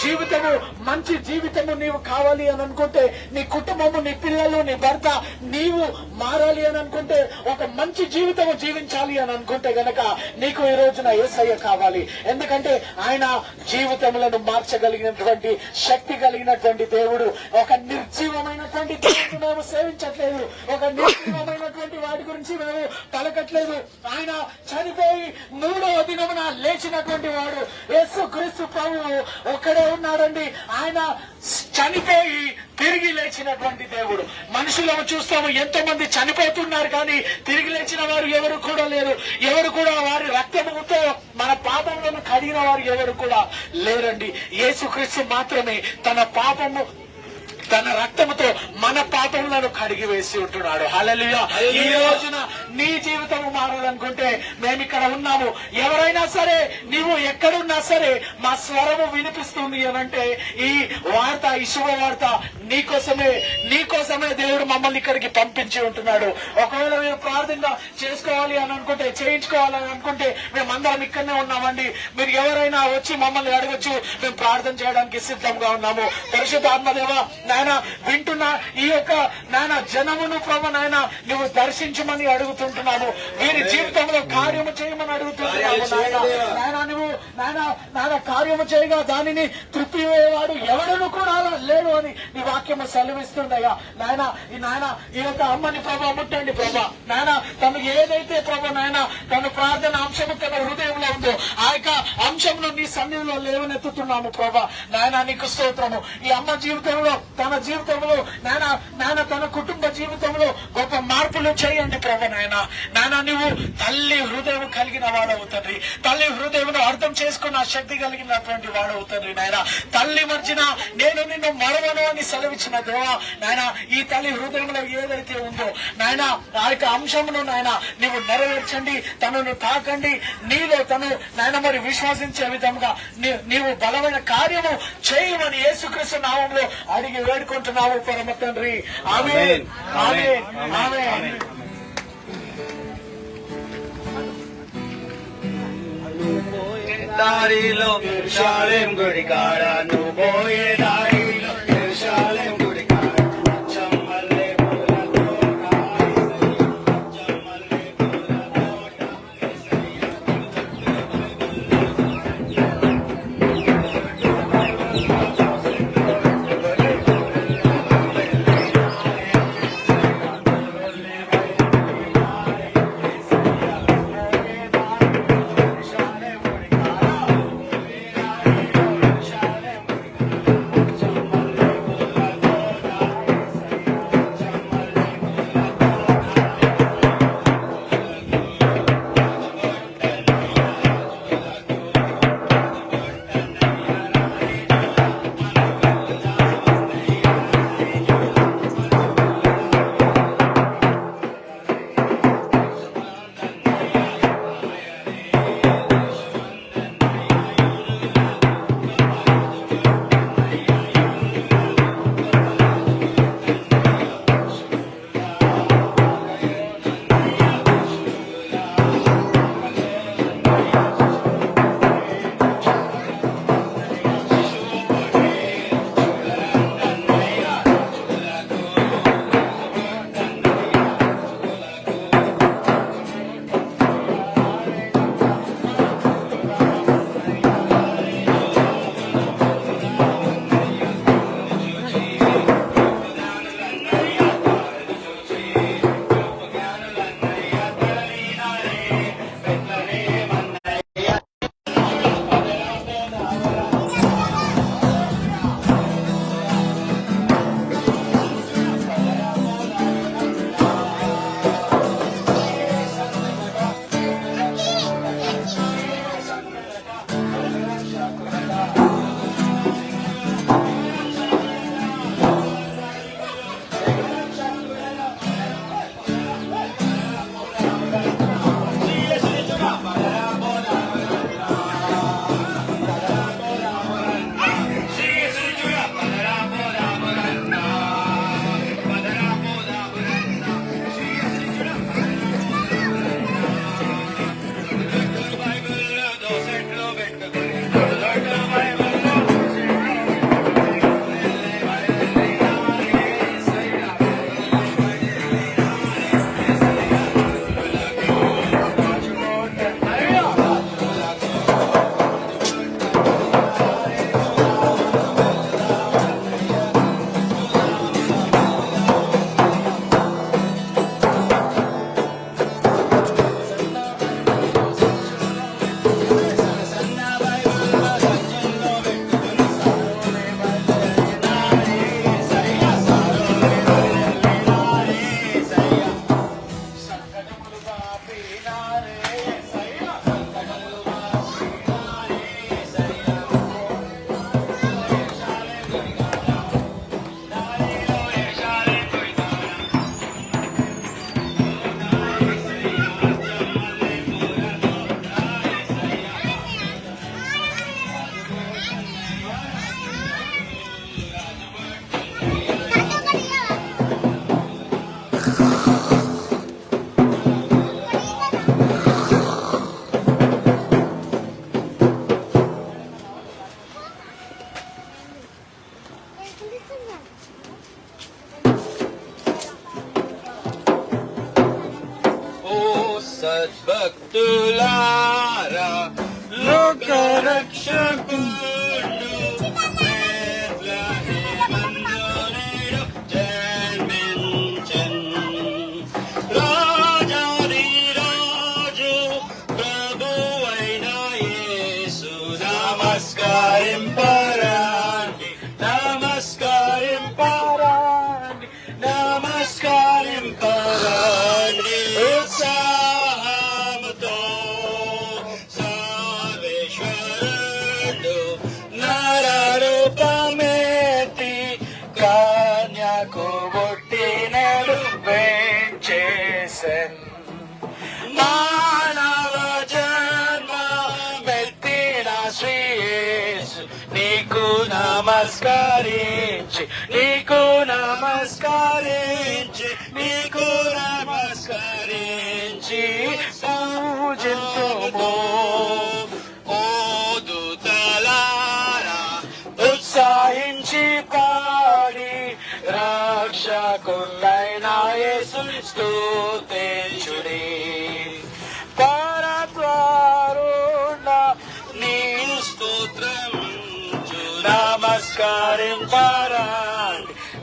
జీవితము, మంచి జీవితము నీవు కావాలి అని అనుకుంటే, నీ కుటుంబము, నీ పిల్లలు, నీ భర్త, నీవు మారాలి అని అనుకుంటే, ఒక మంచి జీవితము జీవించాలి అని అనుకుంటే గనక నీకు ఈ రోజున యేసయ్య కావాలి. ఎందుకంటే ఆయన జీవితములను మార్చగలిగినటువంటి శక్తి కలిగినటువంటి దేవుడు. ఒక నిర్జీవమైనటువంటి దేవుడు మేము సేవించట్లేదు, ఒక నిర్జీవమైనటువంటి వాటి గురించి మేము పలకట్లేదు. ఆయన చనిపోయి 3వ దినమున లేచినటువంటి వాడు యేసుక్రీస్తు ప్రభువు ఒక్కడే ఉన్నాడండి. ఆయన చనిపోయి తిరిగి లేచినటువంటి దేవుడు. మనుషులను చూస్తాము, ఎంతో మంది చనిపోతున్నారు, కానీ తిరిగి లేచిన వారు ఎవరు కూడా లేరు. ఎవరు కూడా వారి రక్తముతో మన పాపములను కడిగిన వారు ఎవరు కూడా లేరండి. యేసుక్రీస్తు మాత్రమే తన పాపము తన రక్తముతో మన పాపములను కడిగి వేసి ఉంటున్నాడు. హల్లెలూయా. ఈ రోజున నీ జీవితం మారాలనుకుంటే మేము ఇక్కడ ఉన్నాము. ఎవరైనా సరే నీవు ఎక్కడున్నా సరే మా స్వరము వినిపిస్తుంది అనంటే ఈ వార్త, ఈ శుభవార్త నీకోసమే దేవుడు మమ్మల్ని ఇక్కడికి పంపించి ఉంటున్నాడు. ఒకవేళ మీరు ప్రార్థన చేసుకోవాలి అని అనుకుంటే, చేయించుకోవాలని అనుకుంటే మేమందరం ఇక్కడనే ఉన్నామండి. మీరు ఎవరైనా వచ్చి మమ్మల్ని అడగచ్చు. మేము ప్రార్థన చేయడానికి సిద్ధంగా ఉన్నాము. పరిశుద్ధాత్మదేవ నాయన, వింటున్న ఈ యొక్క నాయన జనమును ప్రభు నాయన నువ్వు దర్శించమని అడుగుతుంటున్నాము. వీరి జీవితంలో కార్యము చేయమని అడుగుతుంటున్నాము. నాయన నువ్వు నాయన కార్యము చేయగా దానిని త్రిప్పివేవాడు ఎవడను కూడా లేడు అని నీ వాక్యము సెలవిస్తుందయ్యా. నాయన ఈ యొక్క అమ్మని ప్రభా ముట్టండి ప్రభా. నాయన తను ఏదైతే ప్రభా నాయన తను ప్రార్థన అంశము తన హృదయంలో ఉందో ఆ యొక్క అంశంలో నీ సన్నిధిలో లేవనెత్తుతున్నాము ప్రభా. నాయన నీకు స్తోత్రము. ఈ అమ్మ జీవితంలో, తన జీవితంలో నాయన తన కుటుంబ జీవితంలో గొప్ప మార్పులు చేయండి ప్రభా. నాయన నువ్వు తల్లి హృదయం కలిగిన వాడవు తండ్రి. తల్లి హృదయం అర్థం చేసుకున్న శక్తి కలిగినటువంటి వాడవు తండ్రి. నాయన తల్లి మర్చిన నేను నిన్ను మరవను అని సెలవిచ్చిన దేవా, నాయన ఈ తల్లి హృదయంలో ఏదైతే ఉందో నాయన ఆ యొక్క అంశమును నాయన నువ్వు నెరవేర్చండి. తనను తాకండి. నీలో తను నాయన మరి విశ్వసించే విధంగా నీవు బలమైన కార్యము చేయమని యేసుక్రీస్తు నామములో అడిగి వేడుకుంటున్నావు పరమ తండ్రి. ఆమేన్, ఆమేన్, ఆమేన్. దారిలో యెరూషలేం గుడి కాడ, నువ్వు పోయే దారిలో యెరూషలేం గుడి కాడ చమ్మల్లే పూల తోట, చమ్మల్లే పూల తోట. ప్రభులారా లోక రక్షకుండు బెత్లెహేమందు నేడు జన్మించెన్. రాజాది రాజు ప్రభువైన యేసు నమస్కరింపరాండి నమస్కరింపరాండి నమస్కరింపరాండి ఉత్సాహముతో సర్వేశ్వరుడు నరరూపమెత్తి కన్యకు పుట్టినడు వేంచేసెన్. మానవ జన్మ మెత్తిన శ్రీ యేసు నీకు నమస్కరించి నీకు నమస్కరించి నీకు నమస్కరించి పూజింతుము. ఓ దూతలారా ఉత్సాహించి పాడి రక్షకులైన యేసు స్తుతించుడి. పరద్వారుణ నీ స్తోత్రం నమస్కరింపరాండి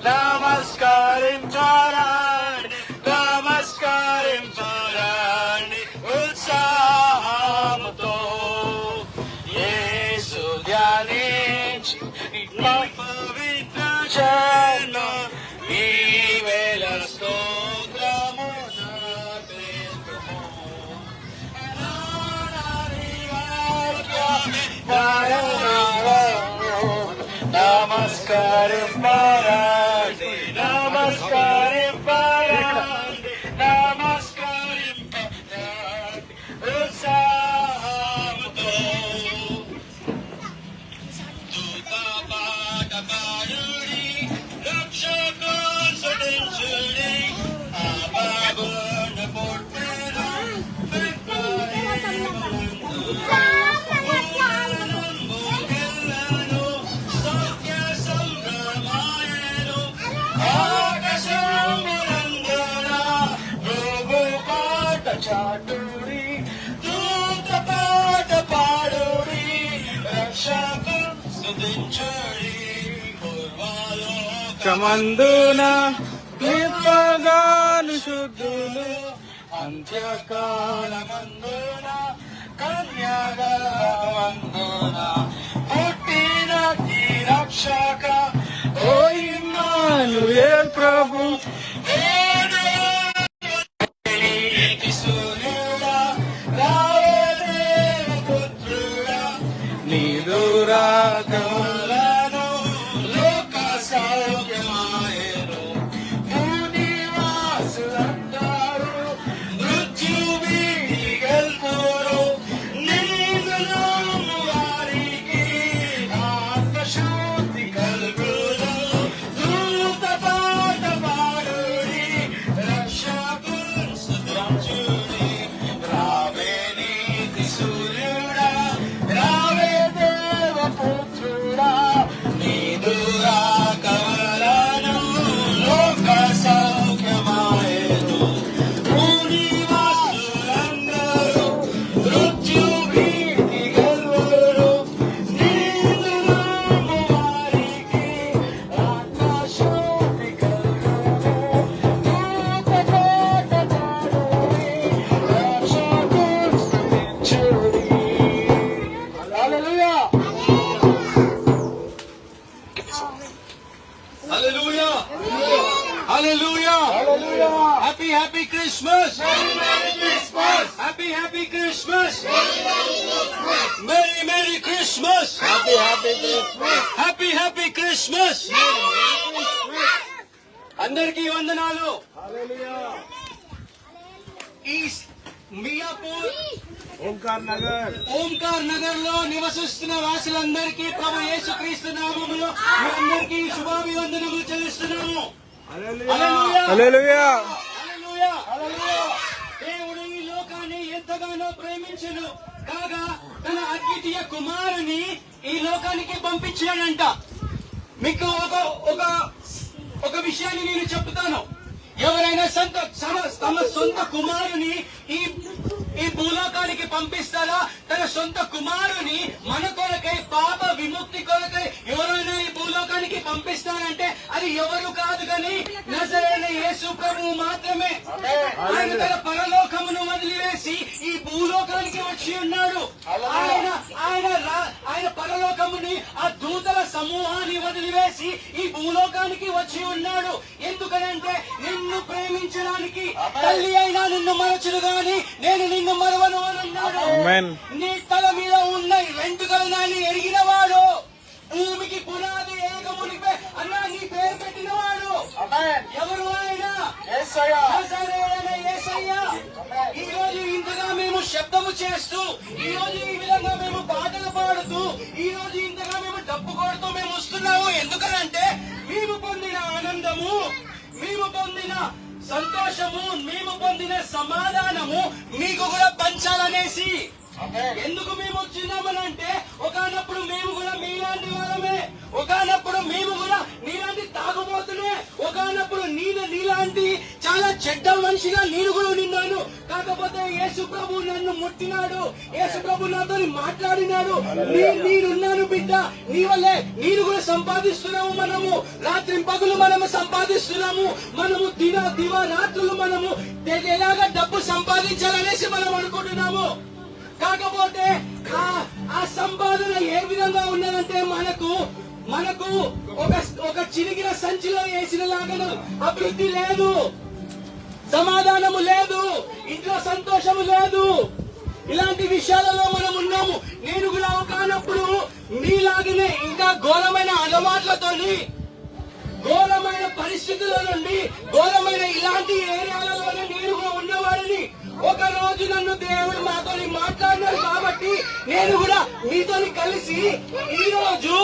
నమస్కరింపరాండి నమస్కరింపరాండి ఉత్సాహముతో యేసు ధ్యానించి నీ పవిత్ర జన్మ ఈ వేళ స్తోత్రము నార్పింతుము. నమస్కరింపరాండి నమస్కరింపరాండి నమస్కరింపరాండి ఉత్సాహముతో దూత పాట పాడుడి రక్షకుని స్తుతించుడి. ఆ బాబును పుట్టెను బెత్లెహేమందు భూగెలను సత్య సంభ్రమాయెను. ఆకాశమునందున ప్రభు పాట చాటుడి దూత పాట పాడుడి రక్షకుని స్తుతించుడి. పూర్వలోకమందున నిప్పగాను శుద్ధులు అంత్యకాలమందున కన్యాగమందున పుట్టిన ఈ రక్షక ఓ ఇమ్మానుయేల్ ప్రభు. నీతి సూర్యుడా రావే దేవపుత్రుడా నీదు రాకములను లోక సౌఖ్యమాయెను. భూనివాసులందరూ మృత్యు భీతి గెల్పురు. నీదు నమ్ము వారికి ఆత్మశుద్ధి కలుగును. దూత పాట పాడుడి రక్షకుని స్తుతించుడి. రావే నీతి సూర్యుడా రావే దేవపుత్రుడా నీదు రాకవలను లోక సౌఖ్యమాయెను. భూనివాసులందరూ మృత్యు భీతి గెలువరు. నీదు నమ్ము వారికి ఆత్మశుద్ధి కలుగును. దూత పాట పాడుడి రక్షకుని స్తుతించుడి. హల్లెలూయా. Hallelujah! Hallelujah! హల్లెలూయా. Happy, happy Christmas! Merry Christmas. Happy, happy Christmas! Merry, Merry Christmas! Happy Christmas. Happy, happy Christmas! అందరికీ వందనాలు. హల్లెలూయా. ఈ మియాపూర్ ఓంకార్ నగర్ ఓంకార్ నగర్ లో నివసిస్తున్న వాసులందరికీ ప్రభు యేసుక్రీస్తు నామములో మీ అందరికీ శుభాభివందనములు చెల్లిస్తున్నాము. హల్లెలూయా. హల్లెలూయా. హల్లెలూయా. దేవుడు ఈ లోకాన్ని ఎంతగానో ప్రేమించును కాగా తన అద్వితీయ కుమారుని ఈ లోకానికి పంపించాడంట. మీకు ఒక విషయాన్ని నేను చెప్తాను. ఎవరైనా తమ సొంత కుమారుని ఈ ఈ భూలోకానికి పంపిస్తాడా? తన సొంత కుమారుని మన కొరకై, పాప విముక్తి కొరకై ఎవరైనా ఈ భూలోకానికి పంపిస్తాడంటే అది ఎవరు కాదు కానీ నజరేయుడైన యేసు ప్రభువు మాత్రమే. ఆయన తన పరలోకమును వదిలివేసి ఈ భూలోకానికి వచ్చి ఉన్నాడు. ఆయన పరలోకముని, ఆ దూతల సమూహాన్ని వదిలివేసి ఈ భూలోకానికి వచ్చి ఉన్నాడు. ఎందుకనంటే నిన్ను ప్రేమించడానికి. తల్లి అయినా నిన్ను మరచుడు గాని నేను నిన్ను మరవను అని అన్నాడు. నీ తల మీద ఉన్న వెంట్రుకలను ఎరిగిన వాడు, భూమికి పునాది ఏకమునిపై అన్నా నీ పేరు పెట్టినవాడు ఎవరు? ఆయన నజరేయుడైన యేసయ్య. ఈ రోజు ఇంతగా మేము శబ్దము చేస్తూ, ఈ రోజు ఈ విధంగా మేము పాటలు పాడుతూ, ఈ రోజు ఇంతగా మేము డప్పు కొడుతూ మేము వస్తున్నాము. ఎందుకనంటే మేము పొందిన ఆనందము, మేము పొందిన సంతోషము, మేము పొందిన సమాధానము మీకు కూడా పంచాలనేసి. ఎందుకు మేము వచ్చినామనంటే ఒకనప్పుడు మేము కూడా మీలాంటి వాళ్ళమే, ఒకనప్పుడు మేము కూడా నీలాంటి తాగుబోతునే, ఒకనప్పుడు నీలాంటి చాలా చెడ్డ మనిషిగా నేను కూడా నిన్నాను. కాకపోతే యేసు ప్రభు నన్ను ముట్టినాడు, యేసు ప్రభు నాతో మాట్లాడినాడు. నేనున్నాను బిడ్డ, నీ వల్లే నేను కూడా సంపాదిస్తున్నాము. మనము రాత్రి పగులు మనము సంపాదిస్తున్నాము. మనము దివారాత్రులు మనము ఎలాగా డబ్బు సంపాదించాలనేసి మనం అనుకుంటున్నాము. కాకపోతే ఆ సంపాదన ఏ విధంగా ఉన్నదంటే మనకు ఒక చిరిగిన సంచిలో వేసిన లాగా అభివృద్ధి లేదు, సమాధానము లేదు, ఇంట్లో సంతోషము లేదు. ఇలాంటి విషయాలలో మనం ఉన్నాము. నేను కూడా కానప్పుడు మీలాగనే ఇంకా ఘోరమైన అలవాట్లతోని, ఘోరమైన పరిస్థితుల నుండి, ఘోరమైన ఇలాంటి ఏరియాలలోనే నేను కూడా ఉన్నవాడిని. ఒక రోజు నన్ను దేవుడు మాతో మాట్లాడినాడు కాబట్టి నేను కూడా మీతో కలిసి ఈ రోజు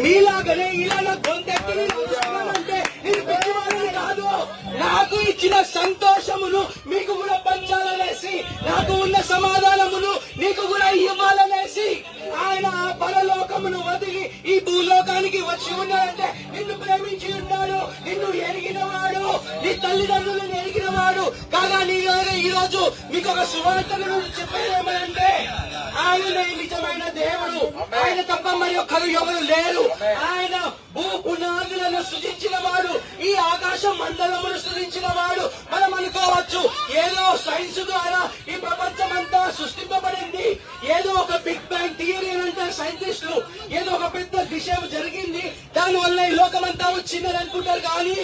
మీలాగనే ఇలా నా గొంతెత్తి అంటే నేను పెద్దవాడిని కాదు. నాకు ఇచ్చిన సంతోషమును మీకు కూడా పంచాలనేసి, నాకు ఉన్న సమాధానమును నీకు కూడా ఇవ్వాలనేసి ఆయన ఆ పరలోకమును వదిలి ఈ భూలోకానికి వచ్చి ఉన్నాడంటే నిన్ను ప్రేమించి ఉన్నాడు, నిన్ను ఎరిగినవాడు, నీ తల్లిదండ్రులను ఎరిగినవాడు కాగా. ఈ రోజు మీకు ఒక సువార్తను చెప్పేదేమంటే ఆయనే నిజమైన దేవుడు, ఆయన తప్ప మరి ఒక్కరు ఎవరు లేరు. ఆయన భూ పునాదులను సృజించిన వాడు, ఈ ఆకాశ మండలమును సృజించిన వాడు. మనం అనుకోవచ్చు ఏదో సైన్స్ ద్వారా ఈ ప్రపంచం అంతా సృష్టింపబడింది, ఏదో ఒక బిగ్ బ్యాంగ్ థియరీ అని అంటారు సైంటిస్టులు, ఏదో ఒక పెద్ద విషయం జరిగింది దాని వల్ల ఈ లోకమంతా వచ్చిందని అనుకుంటారు. కానీ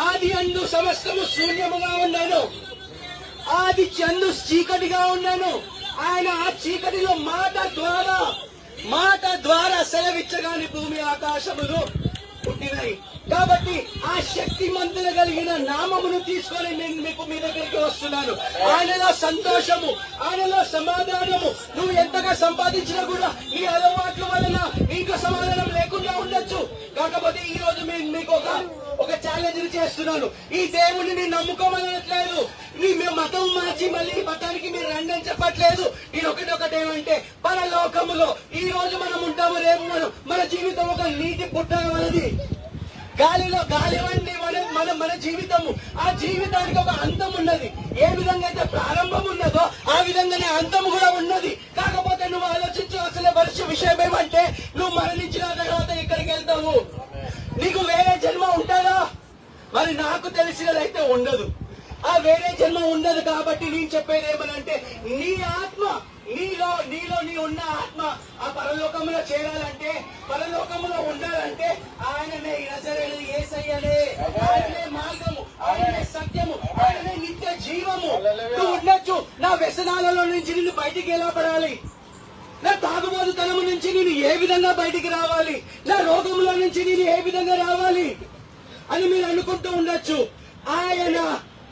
ఆది అందు సమస్తము శూన్యముగా ఉన్నాను, ఆది చందు చీకటిగా ఉన్నాను. ఆయన ఆ చీకటిలో మాట ద్వారా సెలవిచ్చగాని భూమి ఆకాశములు పుట్టినాయి. కాబట్టి ఆ శక్తి మంతులు కలిగిన నామమును తీసుకొని నేను మీ దగ్గరికి వస్తున్నాను. ఆయనలో సంతోషము, ఆయనలో సమాధానము. నువ్వు ఎంతగా సంపాదించినా కూడా నీ అలవాట్ల వలన నీకు సమాధానం లేకుండా ఉండొచ్చు. కాకపోతే ఈ రోజు మీకు ఒక ఛాలెంజ్ చేస్తున్నాను. ఈ దేవుడిని నమ్ముకోమనట్లేదు, మేము మతం మార్చి మళ్ళీ మతానికి మీరు రండి అని చెప్పట్లేదు. నేను ఒకటేమంటే పరలోకములో ఈ రోజు మనం ఉంటాము, రేపు మన జీవితం ఒక నీటి పుట్టడం అనేది. గాలి వంటి మన జీవితము, ఆ జీవితానికి ఒక అంతం ఉన్నది. ఏ విధంగా అయితే ప్రారంభం ఉన్నదో ఆ విధంగానే అంతం కూడా ఉన్నది. కాకపోతే నువ్వు ఆలోచించవలసిన విషయం ఏమంటే నువ్వు మరణించిన తర్వాత ఎక్కడికి వెళ్తావు? నీకు వేరే జన్మ ఉంటుందా? మరి నాకు తెలిసినదైతే ఉండదు. ఆ వేరే జన్మ ఉండదు. కాబట్టి నేను చెప్పేది ఏమనంటే నీ ఆత్మ నీలో నీ ఉన్న ఆత్మ ఆ పరలోకంలో చేరాలంటే, పరలోకంలో ఉండాలంటే ఆయననే నజరేయుడైన యేసయ్యనే. ఆయననే మార్గము, ఆయననే సత్యము, ఆయననే నిత్య జీవము. నువ్వు ఉండొచ్చు. నా వ్యసనాలలో నుంచి నిన్ను బయటికి ఎలా పడాలి, నా తాగుబోతుతనము నుంచి నేను ఏ విధంగా బయటికి రావాలి, నా రోగంలో నుంచి నేను ఏ విధంగా రావాలి అని మీరు అనుకుంటూ ఉండొచ్చు.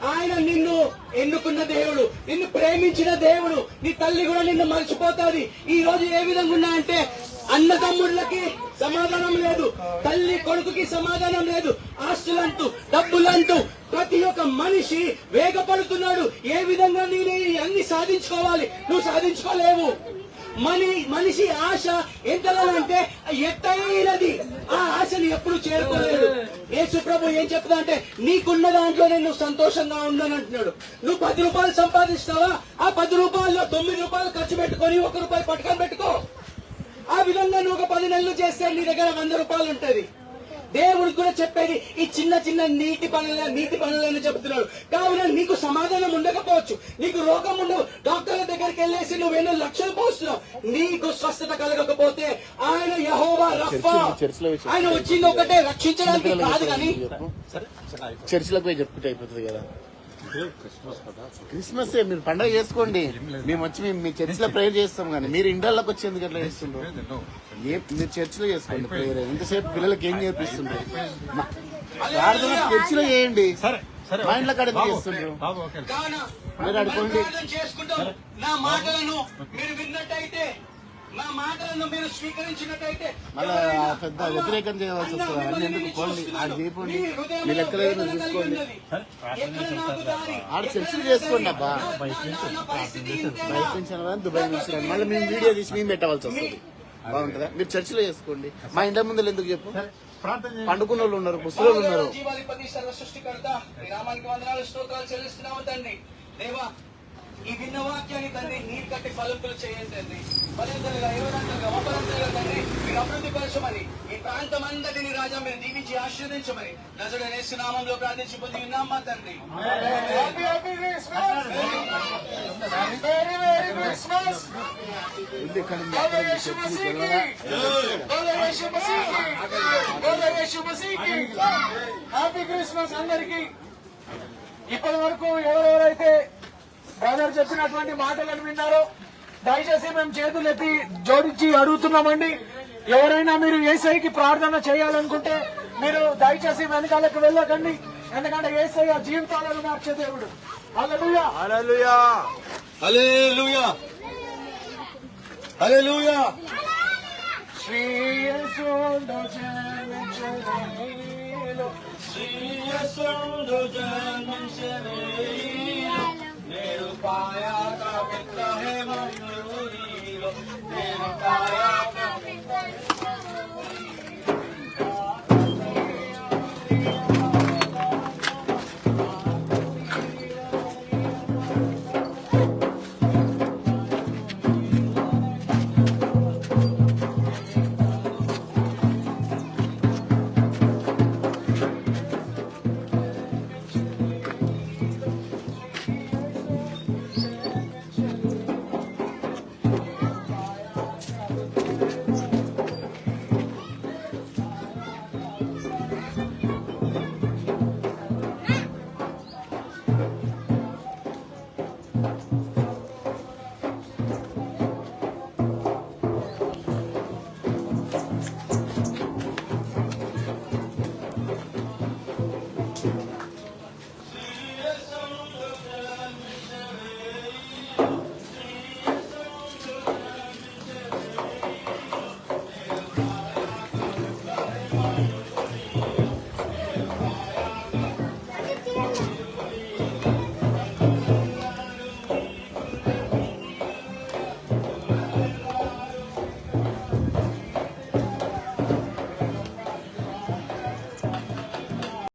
ఆయన నిన్ను ఎన్నుకున్న దేవుడు, నిన్ను ప్రేమించిన దేవుడు. నీ తల్లి కూడా నిన్ను మర్చిపోతాది. ఈ రోజు ఏ విధంగా ఉన్నా అంటే అన్నదమ్ముళ్ళకి సమాధానం లేదు, తల్లి కొడుకుకి సమాధానం లేదు, ఆస్తులంటూ డబ్బులంటూ ప్రతి ఒక్క మనిషి వేగపడుతున్నాడు. ఏ విధంగా నేను అన్ని సాధించుకోవాలి, నువ్వు సాధించుకోలేవు. మనిషి ఆశ ఎంతగానంటే ఎత్తైనది, ఆ ఆశని ఎప్పుడు చేరుకోలేదు. యేసు ప్రభు ఏం చెప్తా అంటే నీకున్న దాంట్లోనే నువ్వు సంతోషంగా ఉండని అంటున్నాడు. నువ్వు 10 రూపాయలు సంపాదిస్తావా, ఆ 10 రూపాయల్లో 9 రూపాయలు ఖర్చు పెట్టుకొని 1 రూపాయి పట్టుకొని పెట్టుకో. ఆ విధంగా నువ్వు ఒక 10 నెలలు చేస్తే నీ దగ్గర 100 రూపాయలు ఉంటది. దేవుడికి కూడా చెప్పేది ఈ చిన్న చిన్న నీతి పనులని చెప్తున్నాడు. కావున నీకు సమాధానం ఉండకపోవచ్చు, నీకు రోగం ఉండవు, డాక్టర్ల దగ్గరికి వెళ్ళేసి నువ్వు ఎన్నో లక్షలు పోస్తున్నావు, నీకు స్వస్థత కలగకపోతే ఆయన యెహోవా రఫా, ఆయన వచ్చింది ఒకటే రక్షించడానికి కాదు. కానీ చర్చిలకు పోయి చెప్పుకుంటే అయిపోతుంది కదా. క్రిస్మస్ మీరు పండుగ చేసుకోండి, మేము వచ్చి మీ చర్చిలో ప్రేయర్ చేస్తాం. కానీ మీరు ఇండల్లోకి వచ్చి ఎందుకు ఎట్లా చేస్తుండ్రు? మీరు చర్చిలో చేసుకోండి ప్రేయర్. ఎంతసేపు పిల్లలకి ఏం నేర్పిస్తుండ్రు? ప్రార్థన చర్చిలో చేయండి, మా ఇంట్లో కాడ ఎందుకు చేస్తుండ్రు? మీరు అడుకోండి. చేసుకుంటాం. నా మాటలను మీరు విన్నట్టయితే, నా మాటలను మీరు స్వీకరించినట్టయితే మళ్ళా పెద్ద వ్యతిరేకం చేయవలసి వస్తుంది. అన్ని ఎందుకు పోండి, ఆడ దీపండి, మీ లెక్కలు ఏదో చూసుకోండి. ఆడ చర్చలు చేసుకోండి అబ్బా. బయట నుంచి దుబాయ్ నుంచి మళ్ళీ మేము వీడియో తీసి మేము పెట్టవలసి వస్తుంది. బాగుంటుందా? మీరు చర్చిలో చేసుకోండి, మా ఇంటి ముందు ఎందుకు చెప్పు. పండుకున్న వాళ్ళు ఉన్నారు, ముసలి ఉన్నారు. జీవాధిపతి సర్వ సృష్టికర్త ఈ నామానికి వందనాలు స్తోత్రాలు చెల్లిస్తున్నాము తండ్రి. దేవా, ఈ విన్న వాక్యాన్ని తండ్రి నీరు కట్టి ఫలింపులు చేయండి తండ్రి. 10 20 30 తండ్రి మీరు అభివృద్ధి పరచమని, ఈ ప్రాంతం అంతటిని రాజా మీరు దీవించి ఆశీర్వదించమని నజరుడైన యేసు నామములో ప్రార్థించి పొంది ఉన్నాం మా తండ్రి. హ్యాపీ క్రిస్మస్ అందరికి. ఇప్పటి వరకు ఎవరెవరైతే బ్రదర్ చెప్పినటువంటి మాటలను విన్నారో దయచేసి మేము చేతులు ఎత్తి జోడించి అడుగుతున్నామండి. ఎవరైనా మీరు యేసయ్యకి ప్రార్థన చేయాలనుకుంటే మీరు దయచేసి వెనకాలకు వెళ్ళకండి, ఎందుకంటే యేసయ్య జీవితాలను మార్చే దేవుడు. హల్లెలూయా, హల్లెలూయా, హల్లెలూయా, హల్లెలూయా. శ్రీ యేసుండు జన్మించెను, శ్రీ యేసుండు జన్మించెను, నేడు పాయాక